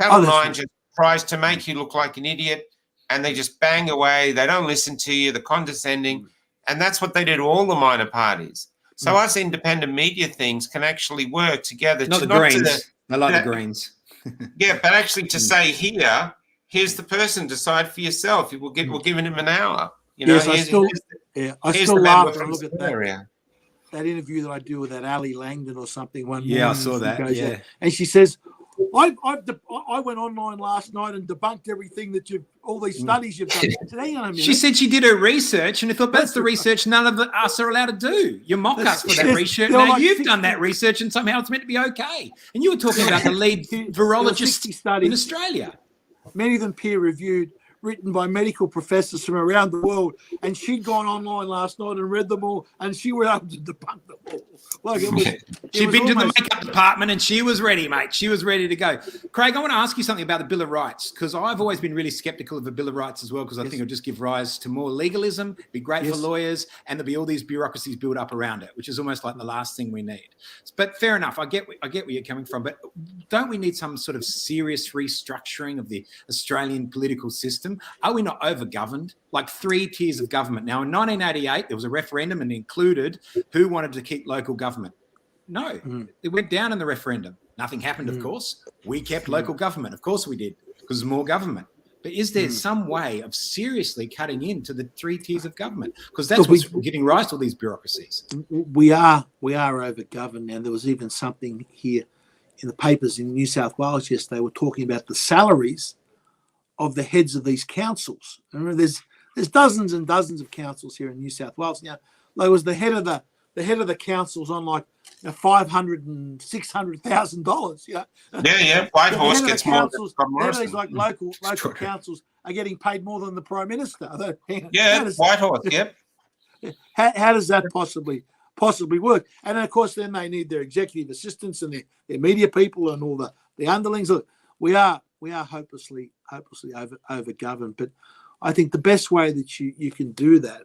Channel 9 just tries to make you look like an idiot. And they just bang away. They don't listen to you. They're condescending. And that's what they do to all the minor parties. So us independent media things can actually work together. Not the Greens. I like the Greens. Yeah, but actually to say here's the person, decide for yourself. We're giving him an hour. Yes, I still laugh when I look at that interview that I do with that Ali Langdon or something one morning. Yeah, I saw that. And she says, I went online last night and debunked everything that all these studies you've done. Hang on a minute. She said she did her research, and I thought that's the research none of us are allowed to do. You mock us for that research. Now you've done that research, and somehow it's meant to be okay. And you were talking about the lead virologist in Australia. Many of them peer-reviewed, written by medical professors from around the world, and she'd gone online last night and read them all, and she was able to debunk them all. She'd been to the makeup department and she was ready, mate. She was ready to go. Craig, I want to ask you something about the Bill of Rights, because I've always been really sceptical of the Bill of Rights as well, because I think it'll just give rise to more legalism, be great for lawyers, and there'll be all these bureaucracies built up around it, which is almost like the last thing we need. But fair enough. I get where you're coming from, but don't we need some sort of serious restructuring of the Australian political system? Are we not over-governed? Like 3 tiers of government. Now, in 1988, there was a referendum and included who wanted to keep local government. No, it went down in the referendum. Nothing happened, of course. We kept local government. Of course we did, because there's more government. But is there some way of seriously cutting into the 3 tiers of government? Because that's what's giving rise to all these bureaucracies. We are over-governed. And there was even something here in the papers in New South Wales yesterday. They were talking about the salaries of the heads of these councils. Remember, there's dozens and dozens of councils here in New South Wales. Now, there was the head of the councils on like $500,000 and $600,000. Yeah. White Horse gets more. These like local councils are getting paid more than the Prime Minister. White Horse. Yep. How does that possibly work? And of course, then they need their executive assistants and their media people and all the underlings. Look, we are hopelessly over-governed. But I think the best way that you can do that,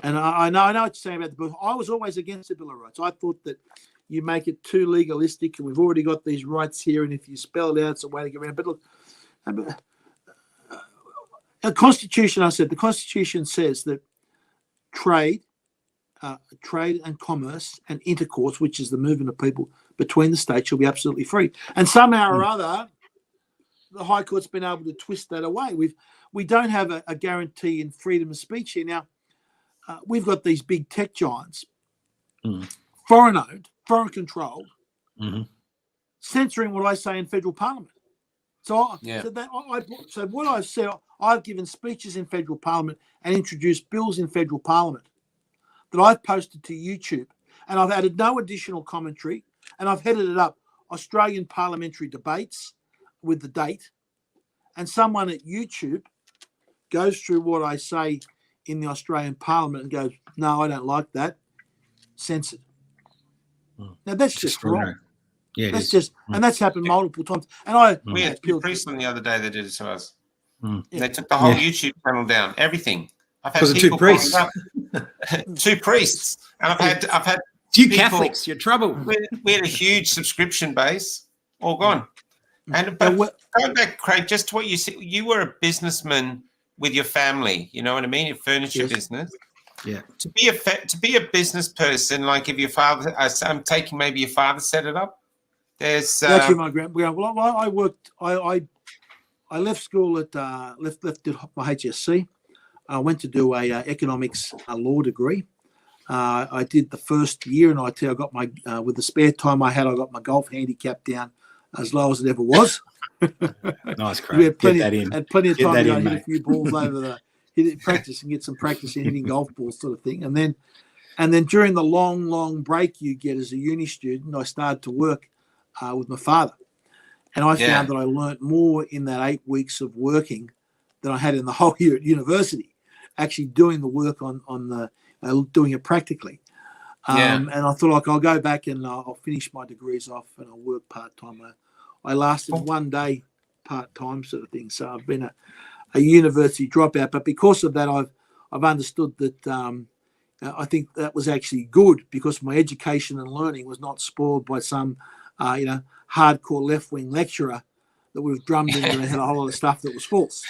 and I know what you're saying about the bill. I was always against the Bill of Rights. I thought that you make it too legalistic, and we've already got these rights here, and if you spell it out, it's a way to get around. But look, the Constitution, the Constitution says that trade and commerce and intercourse, which is the movement of people between the states, shall be absolutely free. And somehow or other, the High Court's been able to twist that away. We don't have a guarantee in freedom of speech here. Now, we've got these big tech giants, foreign-owned, foreign-controlled, censoring what I say in federal parliament. So what I've said, I've given speeches in federal parliament and introduced bills in federal parliament that I've posted to YouTube, and I've added no additional commentary, and I've headed it up Australian Parliamentary Debates with the date, and someone at YouTube goes through what I say in the Australian Parliament and goes, no, I don't like that, censored. Now that's just wrong. Yeah, that's just, and that's happened multiple times. And we had two priests on the other day that did it to us. They took the whole YouTube channel down, everything. I've had people 2 priests. 2 priests, and I've had you Catholics, you're trouble. We had a huge subscription base, all gone. And but going back, Craig, just to what you said, you were a businessman with your family. You know what I mean? Your furniture business. Yeah. To be a business person, like if your father, I'm taking maybe your father set it up. There's actually my grandpa. Well, I worked. I left school at left did my HSC. I went to do a economics law degree. I did the first year, and I got my with the spare time I had, I got my golf handicap down as low as it ever was. Nice, Craig. We had plenty of time to go hit a few balls over practice and get some practice in hitting golf balls, sort of thing. And then during the long break you get as a uni student, I started to work with my father, and I found that I learnt more in that 8 weeks of working than I had in the whole year at university, actually doing the work on the doing it practically. And I thought, like, I'll go back and I'll finish my degrees off and I'll work part-time. I lasted 1 day part-time, sort of thing. So I've been a university dropout, but because of that, I've understood that I think that was actually good, because my education and learning was not spoiled by some hardcore left-wing lecturer that we've drummed into the head a whole lot of stuff that was false.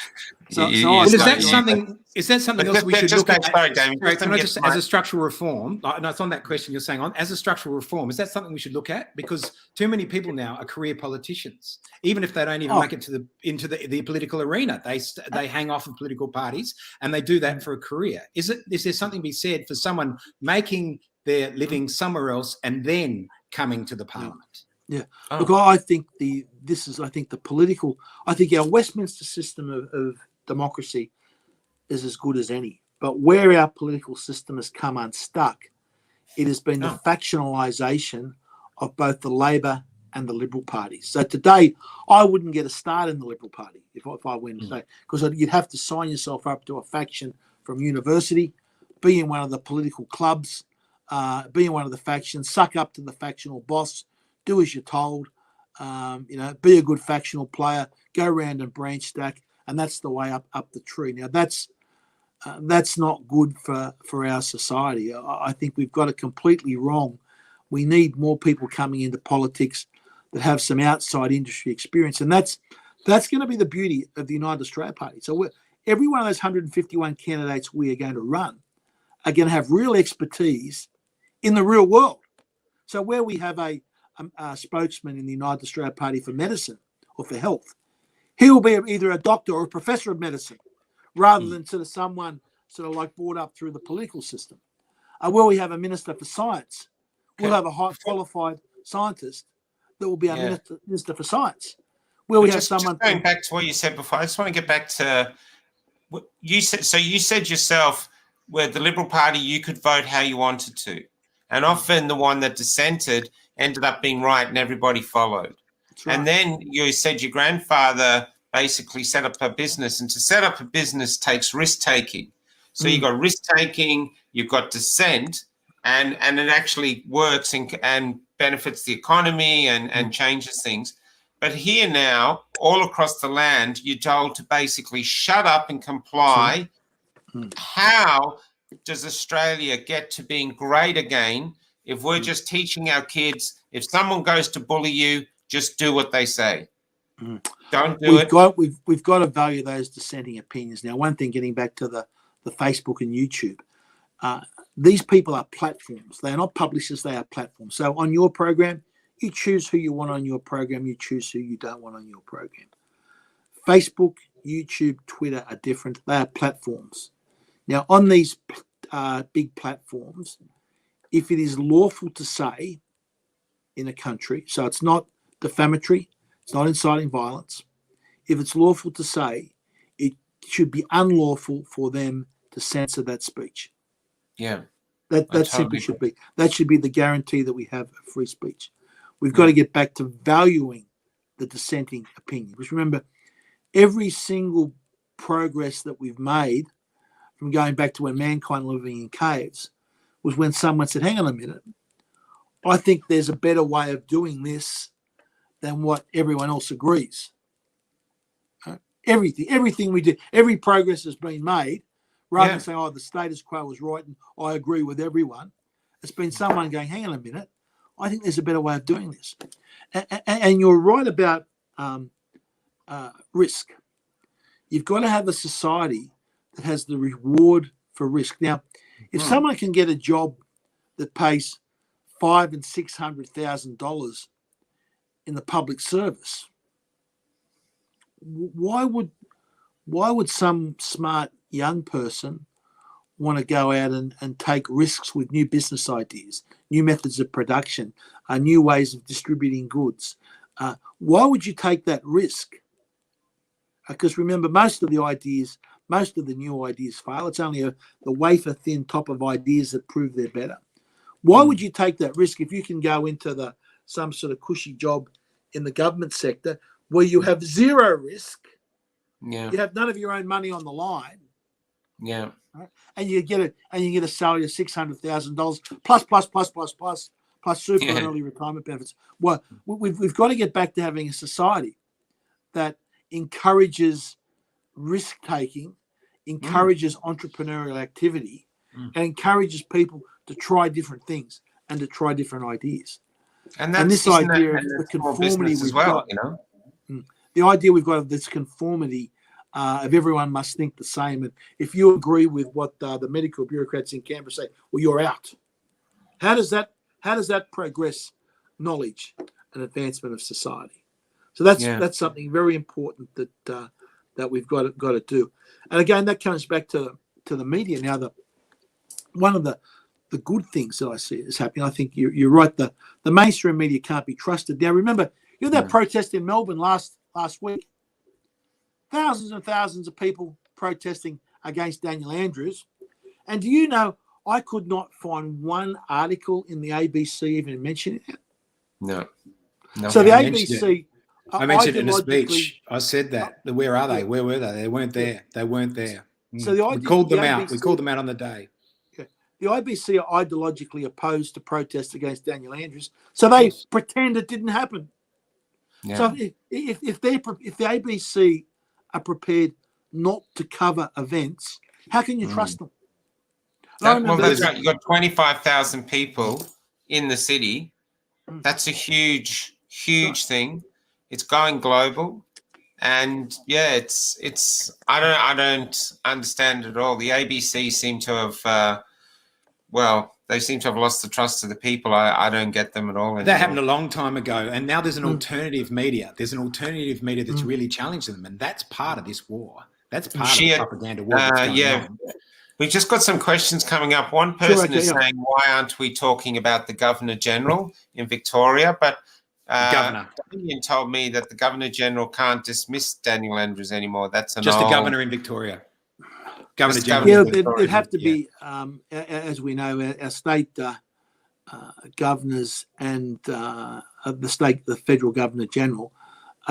Is that something else we should look at? Sorry, Damien. As a structural reform, no, it's on that question you're saying. As a structural reform, is that something we should look at? Because too many people now are career politicians, even if they don't even make it into the political arena. They hang off of political parties, and they do that for a career. Is there something to be said for someone making their living somewhere else and then coming to the parliament? Yeah. Look, I think the political, I think our Westminster system of democracy is as good as any. But where our political system has come unstuck, it has been the factionalisation of both the Labor and the Liberal parties. So today, I wouldn't get a start in the Liberal Party if I went today, because you'd have to sign yourself up to a faction from university, be in one of the political clubs, be in one of the factions, suck up to the factional boss, do as you're told, be a good factional player, go around and branch stack, and that's the way up the tree. Now, that's not good for our society. I think we've got it completely wrong. We need more people coming into politics that have some outside industry experience, and that's going to be the beauty of the United Australia Party. So every one of those 151 candidates we are going to run are going to have real expertise in the real world. So where we have a spokesman in the United Australia Party for medicine or for health, he will be either a doctor or a professor of medicine, rather than sort of someone sort of like brought up through the political system. Where we have a minister for science, we'll have a high qualified scientist that will be our minister for science. Where we have someone. Just going back to what you said before, I just want to get back to what you said. So you said yourself, where the Liberal Party, you could vote how you wanted to, and often the one that dissented ended up being right and everybody followed. Right. And then you said your grandfather basically set up a business, and to set up a business takes risk-taking. So you've got risk-taking, you've got dissent, and it actually works and benefits the economy and changes things. But here now, all across the land, you're told to basically shut up and comply. How does Australia get to being great again if we're just teaching our kids, if someone goes to bully you, just do what they say. Don't do it. We've got to value those dissenting opinions. Now, one thing, getting back to the Facebook and YouTube, these people are platforms. They are not publishers, they are platforms. So on your program, you choose who you want on your program, you choose who you don't want on your program. Facebook, YouTube, Twitter are different. They are platforms. Now, on these big platforms, if it is lawful to say in a country, so it's not defamatory, it's not inciting violence, if it's lawful to say, it should be unlawful for them to censor that speech. Yeah. That simply should be. That should be the guarantee that we have of free speech. We've got to get back to valuing the dissenting opinion. Because remember, every single progress that we've made from going back to when mankind living in caves was when someone said, hang on a minute, I think there's a better way of doing this than what everyone else agrees. Everything we do, every progress has been made, rather than saying, oh, the status quo was right and I agree with everyone. It's been someone going, hang on a minute, I think there's a better way of doing this. And you're right about risk. You've got to have a society that has the reward for risk. Now, if someone can get a job that pays $500,000 and $600,000 in the public service, why would some smart young person want to go out and take risks with new business ideas, new methods of production, new ways of distributing goods? Why would you take that risk? Because remember, most of the new ideas fail. It's only the wafer thin top of ideas that prove they're better. Why would you take that risk if you can go into some sort of cushy job in the government sector where you have zero risk? Yeah. You have none of your own money on the line. Yeah. Right? And you get a salary of $600,000 plus super and early retirement benefits. Well, we've got to get back to having a society that encourages risk taking, encourages entrepreneurial activity, and encourages people to try different things and to try different ideas. And this idea of the conformity we've got, the idea we've got of this conformity of everyone must think the same. And if you agree with what the medical bureaucrats in Canberra say, well, you're out. How does that progress knowledge and advancement of society? So that's something very important that we've got to do. And again, that comes back to the media. Now, one of the good things that I see is happening, I think you're right, the mainstream media can't be trusted. Now, remember, you had that protest in Melbourne last week. Thousands and thousands of people protesting against Daniel Andrews. And do you know, I could not find one article in the ABC even mentioning it. No. So the ABC... I mentioned it in a speech. I said that. Where are they? Where were they? They weren't there. They weren't there. So we called them out. We called them out on the day. The IBC are ideologically opposed to protests against Daniel Andrews, so they pretend it didn't happen. Yeah. So if the ABC are prepared not to cover events, how can you trust them? That's right. You've got 25,000 people in the city. That's a huge thing. It's going global, and it's. I don't understand it at all. The ABC seem to have. They seem to have lost the trust of the people. I don't get them at all anymore. That happened a long time ago, and now there's an alternative media. There's an alternative media that's really challenging them, and that's part of this war. That's part of the propaganda war that's going on. We've just got some questions coming up. One person is saying, why aren't we talking about the Governor-General in Victoria? But Governor Damien told me that the Governor-General can't dismiss Daniel Andrews anymore. That's just the Governor in Victoria. Governor-General. Yeah, there'd have to be, as we know, our state governors and the federal Governor-General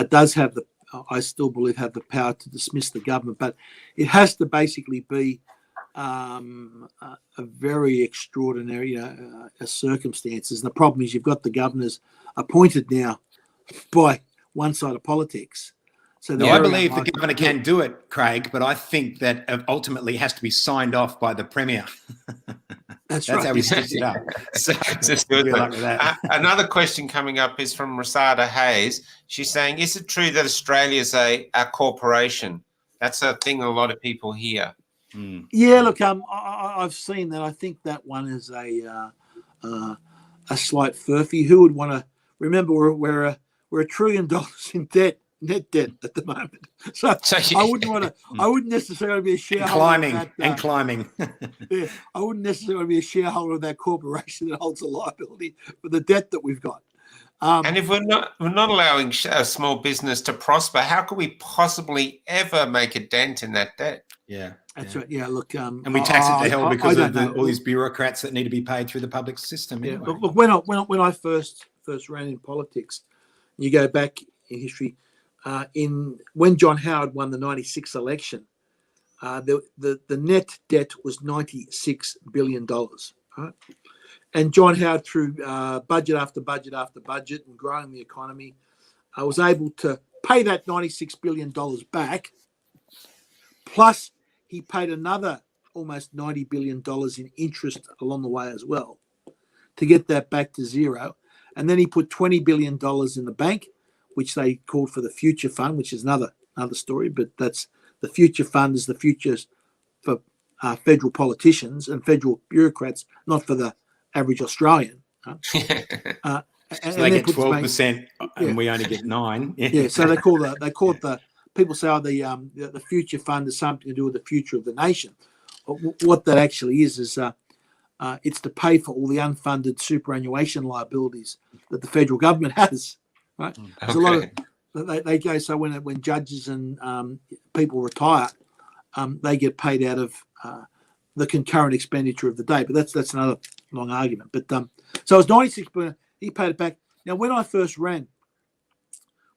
does have I still believe, have the power to dismiss the government, but it has to basically be a very extraordinary circumstances. And the problem is you've got the governors appointed now by one side of politics. So I believe the governor can do it, Craig, but I think that ultimately has to be signed off by the Premier. That's right. how we stitched it up. So Just good. good luck with that. Another question coming up is from Rasada Hayes. She's saying, is it true that Australia is a corporation? That's a thing a lot of people hear. Yeah, look, I've seen that. I think that one is a slight furphy. Who would want to remember we're $1 trillion in debt, net debt at the moment. So I wouldn't want to. I wouldn't necessarily be a shareholder. Climbing. Yeah, I wouldn't necessarily be a shareholder of that corporation that holds a liability for the debt that we've got. And if we're not allowing a small business to prosper, how could we possibly ever make a dent in that debt? Yeah. That's right. Yeah, look, and we tax it to hell because of all these bureaucrats that need to be paid through the public system. Yeah, anyway. look, when I first ran in politics, you go back in history, when John Howard won the '96 election, the net debt was $96 billion. Right? And John Howard, through budget after budget after budget and growing the economy, was able to pay that $96 billion back. Plus, he paid another almost $90 billion in interest along the way as well to get that back to zero. And then he put $20 billion in the bank, which they called for the Future Fund, which is another story. But that's the Future Fund is the futures for federal politicians and federal bureaucrats, not for the average Australian. So they get 12%, and we only get 9%. Yeah. So they call the people say, the Future Fund is something to do with the future of the nation. What that actually is it's to pay for all the unfunded superannuation liabilities that the federal government has. Right? There's a lot of they go. So when judges and people retire, they get paid out of the concurrent expenditure of the day. But that's another long argument. But so it was $96 billion. He paid it back. Now, when I first ran,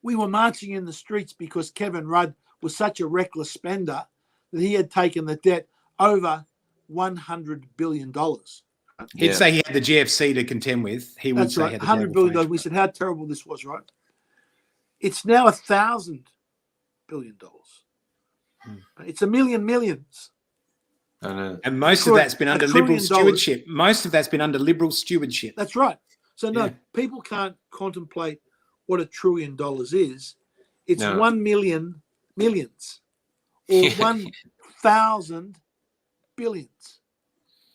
we were marching in the streets because Kevin Rudd was such a reckless spender that he had taken the debt over $100 billion. He'd say he had the GFC to contend with. He would say he had the $100 billion. We said how terrible this was, right? It's now $1,000 billion. It's a millions. I know. And most of that's been under liberal stewardship. That's right. So no, people can't contemplate what $1 trillion is. It's 1 million millions or 1,000 billions.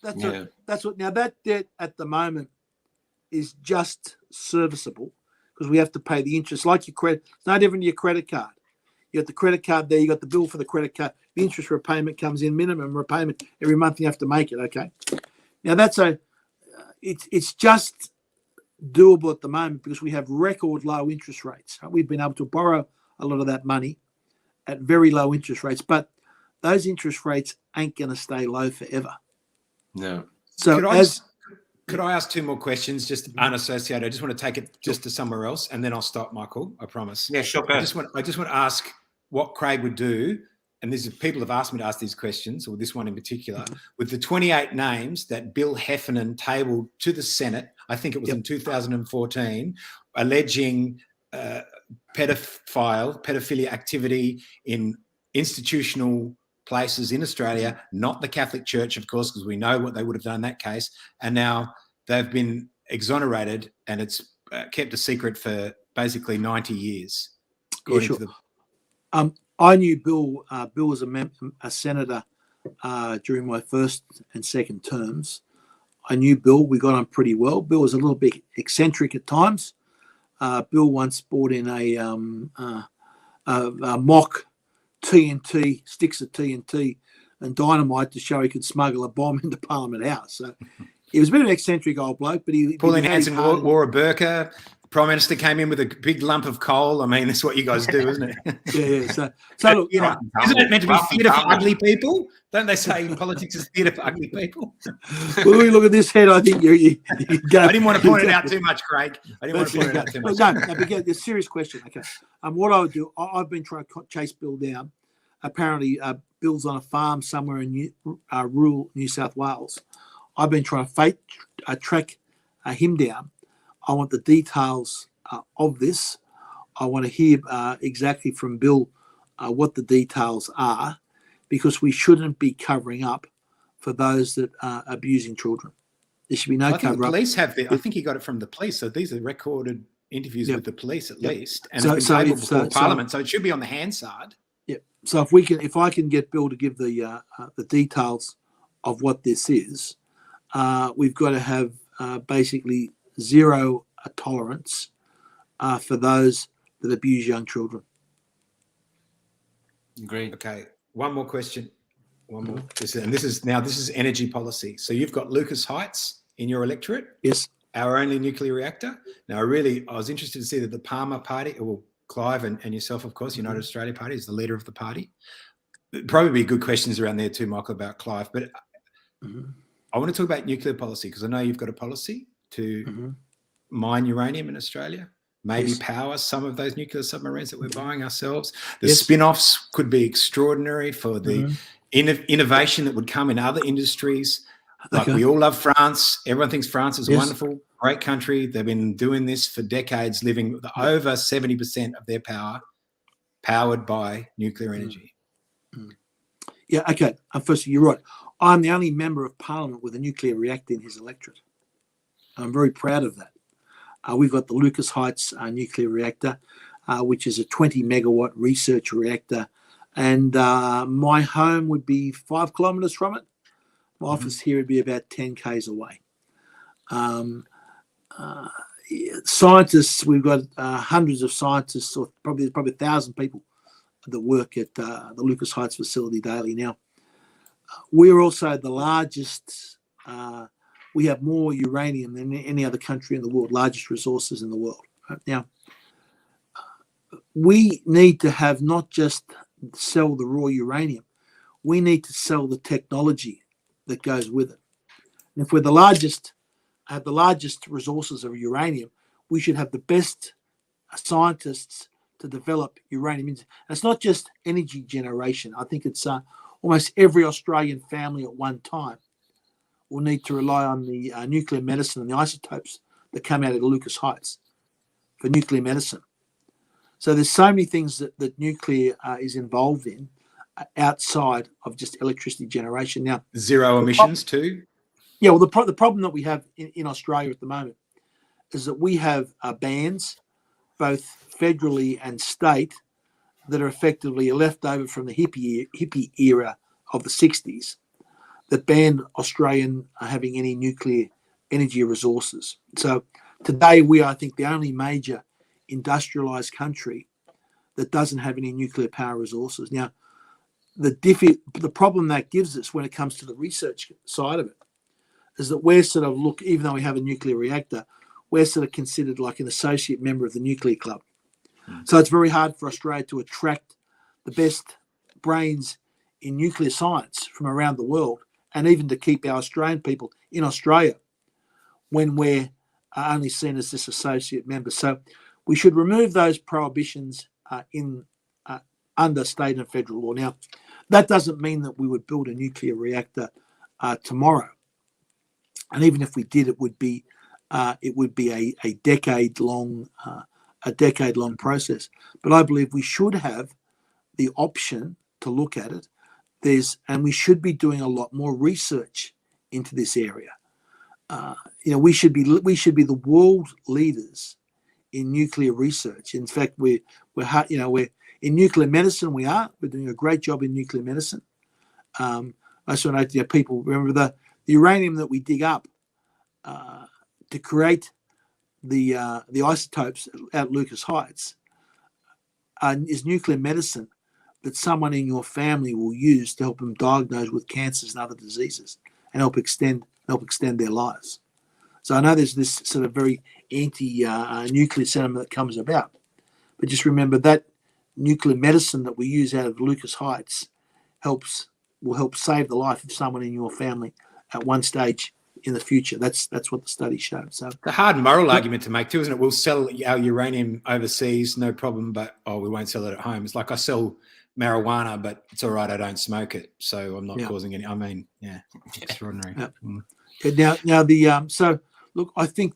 That's what. Now that debt at the moment is just serviceable because we have to pay the interest like your credit. It's no different to your credit card. You got the credit card there. You got the bill for the credit card. The interest repayment comes in, minimum repayment every month. You have to make it. Okay. Now that's it's just doable at the moment because we have record low interest rates. We've been able to borrow a lot of that money at very low interest rates, but those interest rates ain't going to stay low forever. No. So could I ask 2 more questions, just unassociated? I just want to take it just to somewhere else, and then I'll stop, Michael. I promise. Yeah, sure. I just want to ask what Craig would do, and people have asked me to ask these questions, or this one in particular, with the 28 names that Bill Heffernan tabled to the Senate. I think it was in 2014, alleging pedophilia activity in institutional places in Australia, not the Catholic Church, of course, because we know what they would have done in that case. And now they've been exonerated, and it's kept a secret for basically 90 years. I knew Bill. Bill was a senator during my first and second terms. I knew Bill. We got on pretty well. Bill was a little bit eccentric at times. Bill once bought in a mock TNT, sticks of TNT and dynamite to show he could smuggle a bomb into Parliament House. So he was a bit of an eccentric old bloke, but Pauline Hanson wore a burqa. The Prime Minister came in with a big lump of coal. I mean, that's what you guys do, isn't it? Yeah. So look, isn't it meant to be theatre for ugly people? Don't they say politics is theatre for ugly people? Well, look at this head. I think you go. I didn't want to point it out too much, Craig. No, but a serious question. Okay. What I would do, I've been trying to chase Bill down. Apparently, Bill's on a farm somewhere in rural New South Wales. I've been trying to track him down. I want the details of this. I want to hear exactly from Bill what the details are, because we shouldn't be covering up for those that are abusing children. There should be no I think the cover up. police have I think he got it from the police. So these are recorded interviews with the police at least, and So- it's so been tabled if- before so- Parliament. So it should be on the Hansard. Yeah. So if I can get Bill to give the details of what this is, we've got to have basically zero tolerance for those that abuse young children. Agreed. Okay, one more question. One more. This is energy policy. So you've got Lucas Heights in your electorate, Yes. our only nuclear reactor. Now, I was interested to see that the Palmer party, well, Clive and yourself, of course, United Australia Party is the leader of the party. Probably good questions around there too, Michael, about Clive. But I want to talk about nuclear policy because I know you've got a policy to mine uranium in Australia, maybe power some of those nuclear submarines that we're buying ourselves. The spin-offs could be extraordinary for the innovation that would come in other industries. Like we all love France. Everyone thinks France is a wonderful, great country. They've been doing this for decades, living with over 70% of their power powered by nuclear energy. Yeah, okay. Firstly, you're right. I'm the only member of Parliament with a nuclear reactor in his electorate. I'm very proud of that. We've got the Lucas Heights nuclear reactor, which is a 20 megawatt research reactor. And my home would be 5 kilometres from it. My office here would be about 10 k's away. Scientists, we've got hundreds of scientists, or probably 1,000 people that work at the Lucas Heights facility daily now. We're also the largest, we have more uranium than any other country in the world, largest resources in the world. Now, we need to have not just sell the raw uranium, we need to sell the technology that goes with it. And if we're the largest, have the largest resources of uranium, we should have the best scientists to develop uranium. And it's not just energy generation. I think it's almost every Australian family at one time will need to rely on the nuclear medicine and the isotopes that come out of the Lucas Heights for nuclear medicine. So there's so many things that nuclear is involved in outside of just electricity generation. Now, zero emissions too. Yeah, well, the problem that we have in Australia at the moment is that we have bans, both federally and state, that are effectively left over from the hippie era of the 60s that banned Australian having any nuclear energy resources. So today we are, I think, the only major industrialized country that doesn't have any nuclear power resources. Now, the problem that gives us when it comes to the research side of it is that we're sort of even though we have a nuclear reactor, we're sort of considered like an associate member of the nuclear club. So it's very hard for Australia to attract the best brains in nuclear science from around the world, and even to keep our Australian people in Australia when we're only seen as this associate member. So we should remove those prohibitions under state and federal law. Now, that doesn't mean that we would build a nuclear reactor tomorrow. And even if we did, it would be a decade-long process. But I believe we should have the option to look at it. And we should be doing a lot more research into this area. We should be the world leaders in nuclear research. In fact, we're in nuclear medicine. We're doing a great job in nuclear medicine. I just want to know, people remember the uranium that we dig up to create the isotopes at Lucas Heights is nuclear medicine that someone in your family will use to help them diagnose with cancers and other diseases and help extend their lives. So I know there's this sort of very anti-nuclear sentiment that comes about, but just remember that nuclear medicine that we use out of Lucas Heights will help save the life of someone in your family at one stage in the future. That's what the study showed. So it's a hard moral argument to make too, isn't it? We'll sell our uranium overseas, no problem, but we won't sell it at home. It's like I sell marijuana, but it's all right, I don't smoke it, so I'm not causing any. I mean, extraordinary. Now so look, I think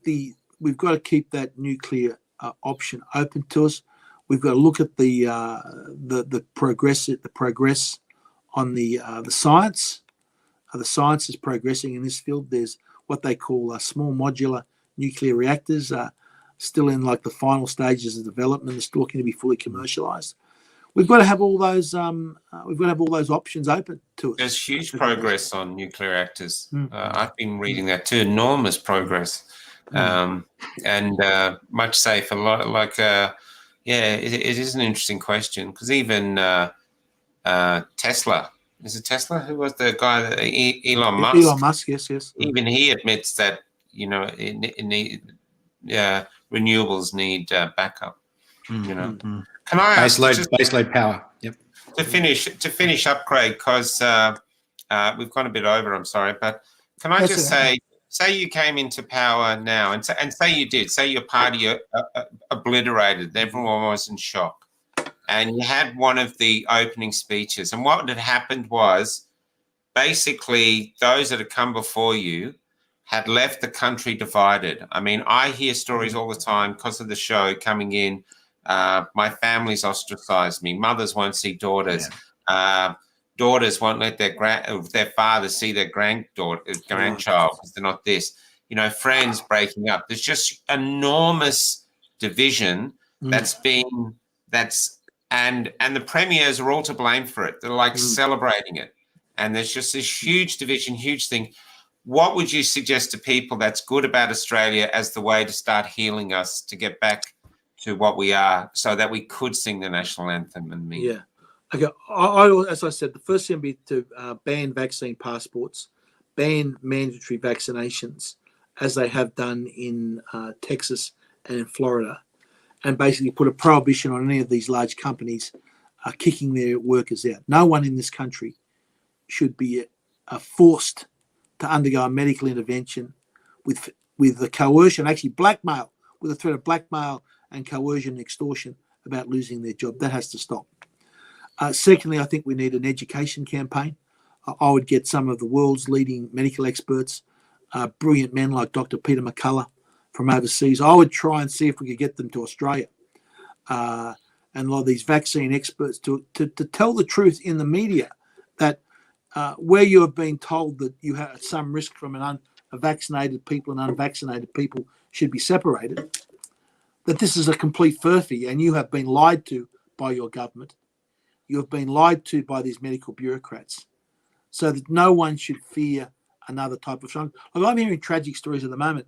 we've got to keep that nuclear option open to us. We've got to look at the progress on the science. The science is progressing in this field. what they call small modular nuclear reactors, still in like the final stages of development. They're still looking to be fully commercialised. We've got to have all those. We've got to have all those options open to us. There's huge progress on nuclear reactors. Mm. I've been reading that too. Enormous progress, and much safer. It is an interesting question because even Tesla. Is it Tesla? Who was the guy that Elon Musk? Elon Musk, yes. Even he admits that renewables need backup. Can I ask baseload power? Yep. To finish up, Craig, because we've gone a bit over. I'm sorry, but can I just say you came into power now, and say you did. Say your party obliterated. Everyone was in shock. And you had one of the opening speeches. And what had happened was basically those that had come before you had left the country divided. I mean, I hear stories all the time because of the show coming in. My family's ostracized me. Mothers won't see daughters. Yeah. Daughters won't let their fathers see their grandchild because they're not this. Friends breaking up. There's just enormous division and the premiers are all to blame for it. They're like celebrating it. And there's just this huge division, huge thing. What would you suggest to people that's good about Australia as the way to start healing us to get back to what we are so that we could sing the national anthem and mean? Yeah. Okay. I as I said, the first thing would be to ban vaccine passports, ban mandatory vaccinations, as they have done in Texas and in Florida, and basically put a prohibition on any of these large companies kicking their workers out. No one in this country should be forced to undergo a medical intervention with the coercion, actually blackmail, with the threat of blackmail and coercion and extortion about losing their job. That has to stop. Secondly, I think we need an education campaign. I would get some of the world's leading medical experts, brilliant men like Dr. Peter McCullough from overseas. I would try and see if we could get them to Australia and a lot of these vaccine experts to tell the truth in the media that where you have been told that you have some risk from vaccinated people and unvaccinated people should be separated, that this is a complete furphy and you have been lied to by your government. You have been lied to by these medical bureaucrats, so that no one should fear another type of shock. Like I'm hearing tragic stories at the moment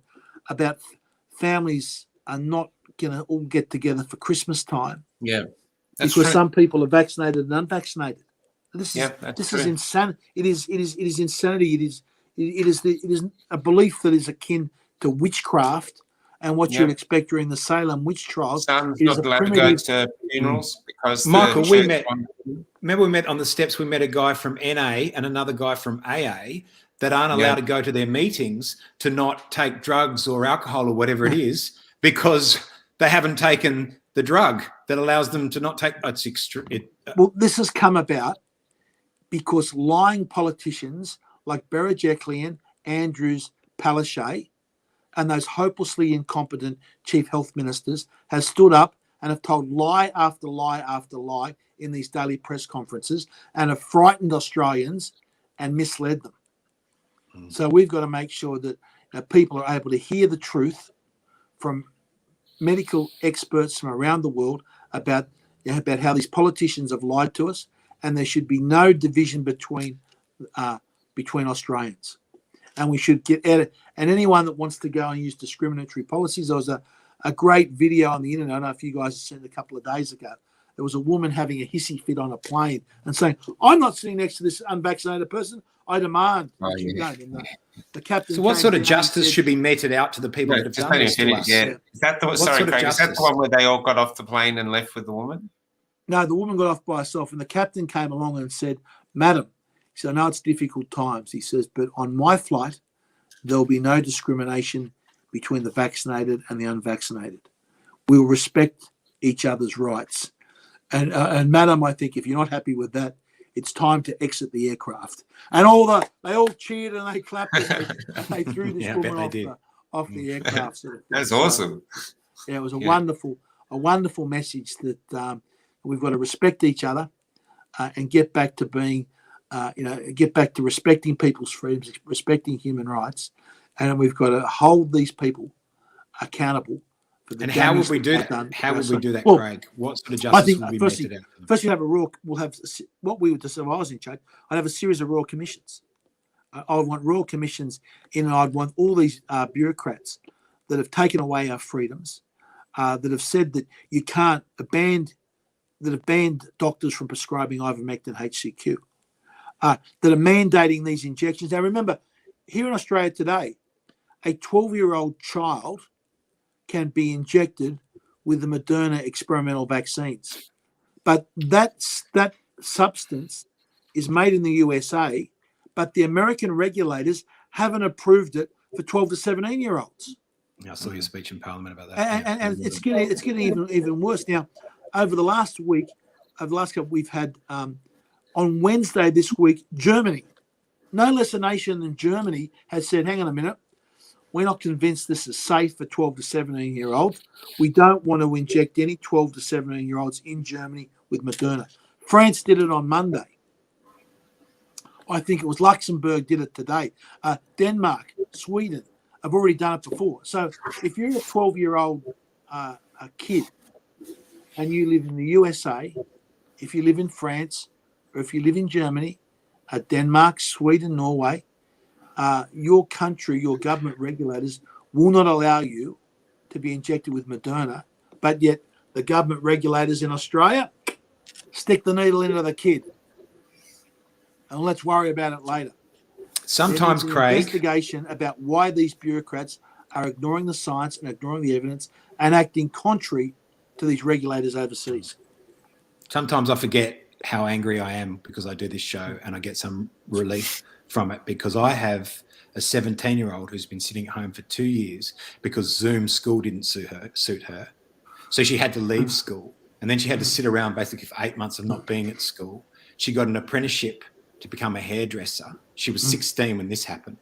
about families are not going to all get together for Christmas time. Yeah, because true. Some people are vaccinated and unvaccinated. This is insanity. It is insanity. It is a belief that is akin to witchcraft and what you'd expect during the Salem witch trials. Son's not allowed to go to funerals because Michael, remember we met on the steps. We met a guy from NA and another guy from AA that aren't allowed to go to their meetings to not take drugs or alcohol or whatever it is because they haven't taken the drug that allows them to not take. Well, this has come about because lying politicians like Berejiklian, Andrews, Palaszczuk, and those hopelessly incompetent chief health ministers have stood up and have told lie after lie after lie in these daily press conferences and have frightened Australians and misled them. So we've got to make sure that people are able to hear the truth from medical experts from around the world about how these politicians have lied to us, and there should be no division between Australians. And we should get at it. And anyone that wants to go and use discriminatory policies, there was a great video on the internet. I don't know if you guys have seen it a couple of days ago. There was a woman having a hissy fit on a plane and saying, "I'm not sitting next to this unvaccinated person. I demand." The captain. So, what sort of justice should be meted out to the people that have done this to us? Yeah. Is that the one where they all got off the plane and left with the woman? No, the woman got off by herself, and the captain came along and said, "Madam," he said, "I know it's difficult times." He says, "But on my flight, there will be no discrimination between the vaccinated and the unvaccinated. We will respect each other's rights." And madam, I think if you're not happy with that, it's time to exit the aircraft. And they all cheered and they clapped and they threw this woman off the aircraft. That's awesome. Yeah, it was a wonderful message that we've got to respect each other and get back to being, get back to respecting people's freedoms, respecting human rights, and we've got to hold these people accountable for the And how would damage we do they've that? done. How would we do that, Well, Craig? What sort of I justice think would be firstly, meted out of them? first you have we'll have what we would do. If I was in charge, I'd have a series of royal commissions. I would want royal commissions in, and I'd want all these bureaucrats that have taken away our freedoms, that have said that you can't that have banned doctors from prescribing ivermectin HCQ, that are mandating these injections. Now, remember, here in Australia today, a 12-year-old child can be injected with the Moderna experimental vaccines. But that substance is made in the USA, but the American regulators haven't approved it for 12 to 17-year-olds. I saw your speech in Parliament about that. And it's getting even worse. Now, over the last couple, we've had, on Wednesday this week, Germany, no less a nation than Germany, has said, hang on a minute, we're not convinced this is safe for 12 to 17-year-olds. We don't want to inject any 12 to 17-year-olds in Germany with Moderna. France did it on Monday. I think it was Luxembourg did it today. Denmark, Sweden have already done it before. So if you're a 12-year-old kid and you live in the USA, if you live in France, or if you live in Germany, Denmark, Sweden, Norway, your country, your government regulators will not allow you to be injected with Moderna, but yet the government regulators in Australia stick the needle into the kid. And let's worry about it later. Sometimes, There is an Craig, investigation about why these bureaucrats are ignoring the science and ignoring the evidence and acting contrary to these regulators overseas. sometimes I forget how angry I am because I do this show and I get some relief from it because I have a 17-year-old who's been sitting at home for 2 years because Zoom school didn't suit her. So she had to leave school and then she had to sit around basically for 8 months of not being at school. She got an apprenticeship to become a hairdresser. She was 16 when this happened.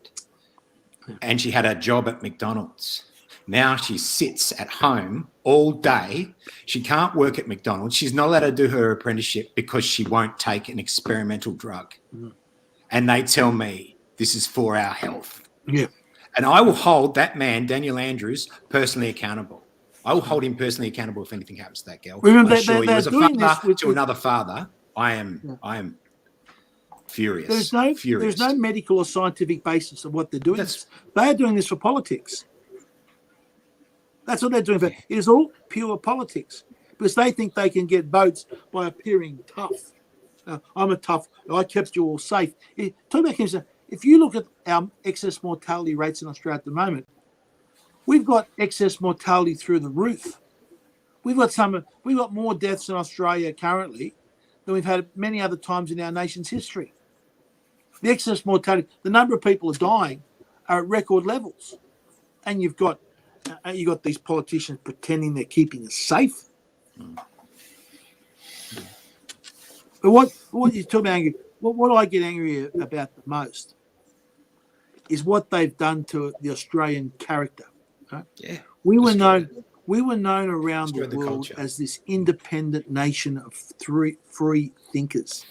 And she had a job at McDonald's. Now she sits at home all day. She can't work at McDonald's. She's not allowed to do her apprenticeship because she won't take an experimental drug. And they tell me this is for our health. Yeah. And I will hold that man, Daniel Andrews, personally accountable. I will hold him personally accountable if anything happens to that girl. Remember, I assure you, as a father to another father, I am furious. There's no medical or scientific basis of what they're doing. They are doing this for politics. That's what they're doing. It is all pure politics because they think they can get votes by appearing tough. I'm a tough. I kept you all safe. Talk about cancer. If you look at our excess mortality rates in Australia at the moment, we've got excess mortality through the roof. We've got more deaths in Australia currently than we've had many other times in our nation's history. The excess mortality, the number of people are dying, are at record levels, and you've got these politicians pretending they're keeping us safe. But what you talk about angry? What I get angry about the most is what they've done to the Australian character. Right? Yeah, we were known around the world culture. as this independent nation of free thinkers.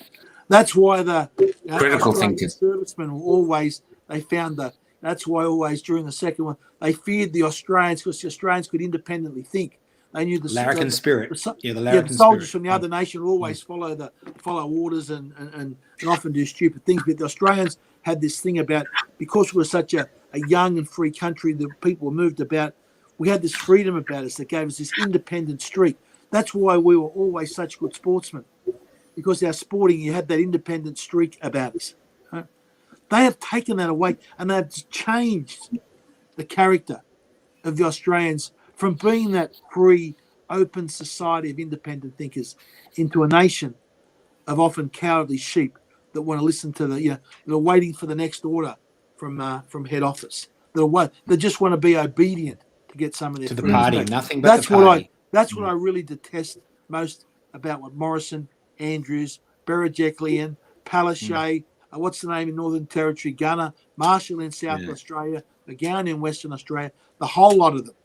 That's why the Critical Australian thinkers. servicemen were always, they found that's why always during the second one, they feared the Australians because the Australians could independently think. They knew the Larrikin spirit. The Larrikin soldiers spirit. from the other nation would always follow orders and often do stupid things. But the Australians had this thing about, because we were such a young and free country, the people were moved about. We had this freedom about us that gave us this independent streak. That's why we were always such good sportsmen, because our sporting, you had that independent streak about us. Right? They have taken that away and they've changed the character of the Australians from being that free, open society of independent thinkers into a nation of often cowardly sheep that want to listen to that are waiting for the next order from head office. They just want to be obedient to get some of their To the freedoms party, back. nothing but the party. That's what I really detest most about what Morrison, Andrews, Berejiklian, Palaszczuk, what's the name in Northern Territory, Gunner, Marshall in South Australia, McGowan in Western Australia, the whole lot of them.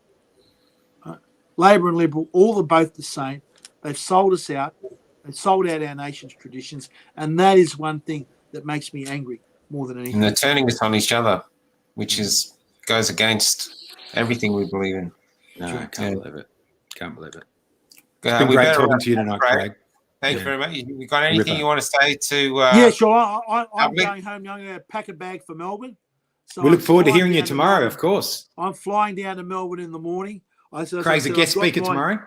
Labor and Liberal, all are both the same. They've sold us out. They've sold out our nation's traditions. And that is one thing that makes me angry more than anything. And they're turning us on each other, which is goes against everything we believe in. No, I can't believe it. Can't believe it. It's been great talking to you tonight, Craig. Thank you very much. You got anything you want to say to? Yeah, sure. I'm public? going home. I'm going to pack a bag for Melbourne. So We look forward to flying hearing you down to tomorrow, Melbourne. of course. I'm flying down to Melbourne in the morning. Craig's a guest speaker tomorrow.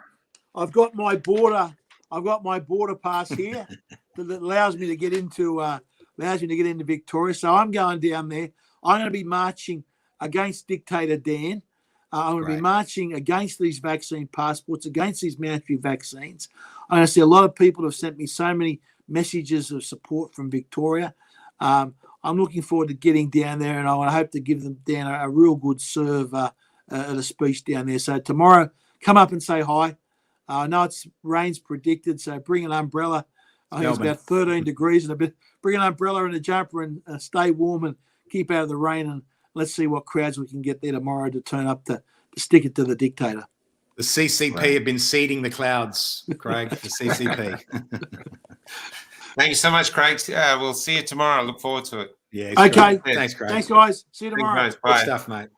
I've got my border. I've got my border pass here that allows me to get into Victoria. So I'm going down there. I'm going to be marching against dictator Dan. I'm going to be marching against these vaccine passports, against these mandatory vaccines. I'm going to see a lot of people have sent me so many messages of support from Victoria. I'm looking forward to getting down there, and I hope to give them down a real good serve at a speech down there. So tomorrow, come up and say hi. I know it's rain's predicted, so bring an umbrella. I think it's about 13 degrees and a bit. Bring an umbrella and a jumper and stay warm and keep out of the rain. And let's see what crowds we can get there tomorrow to turn up to stick it to the dictator. The CCP have been seeding the clouds, Craig, the CCP. Thank you so much, Craig. We'll see you tomorrow. I look forward to it. Yeah. Okay. Thanks, Craig. Thanks, guys. See you tomorrow. Thanks, guys. Bye. Good stuff, mate.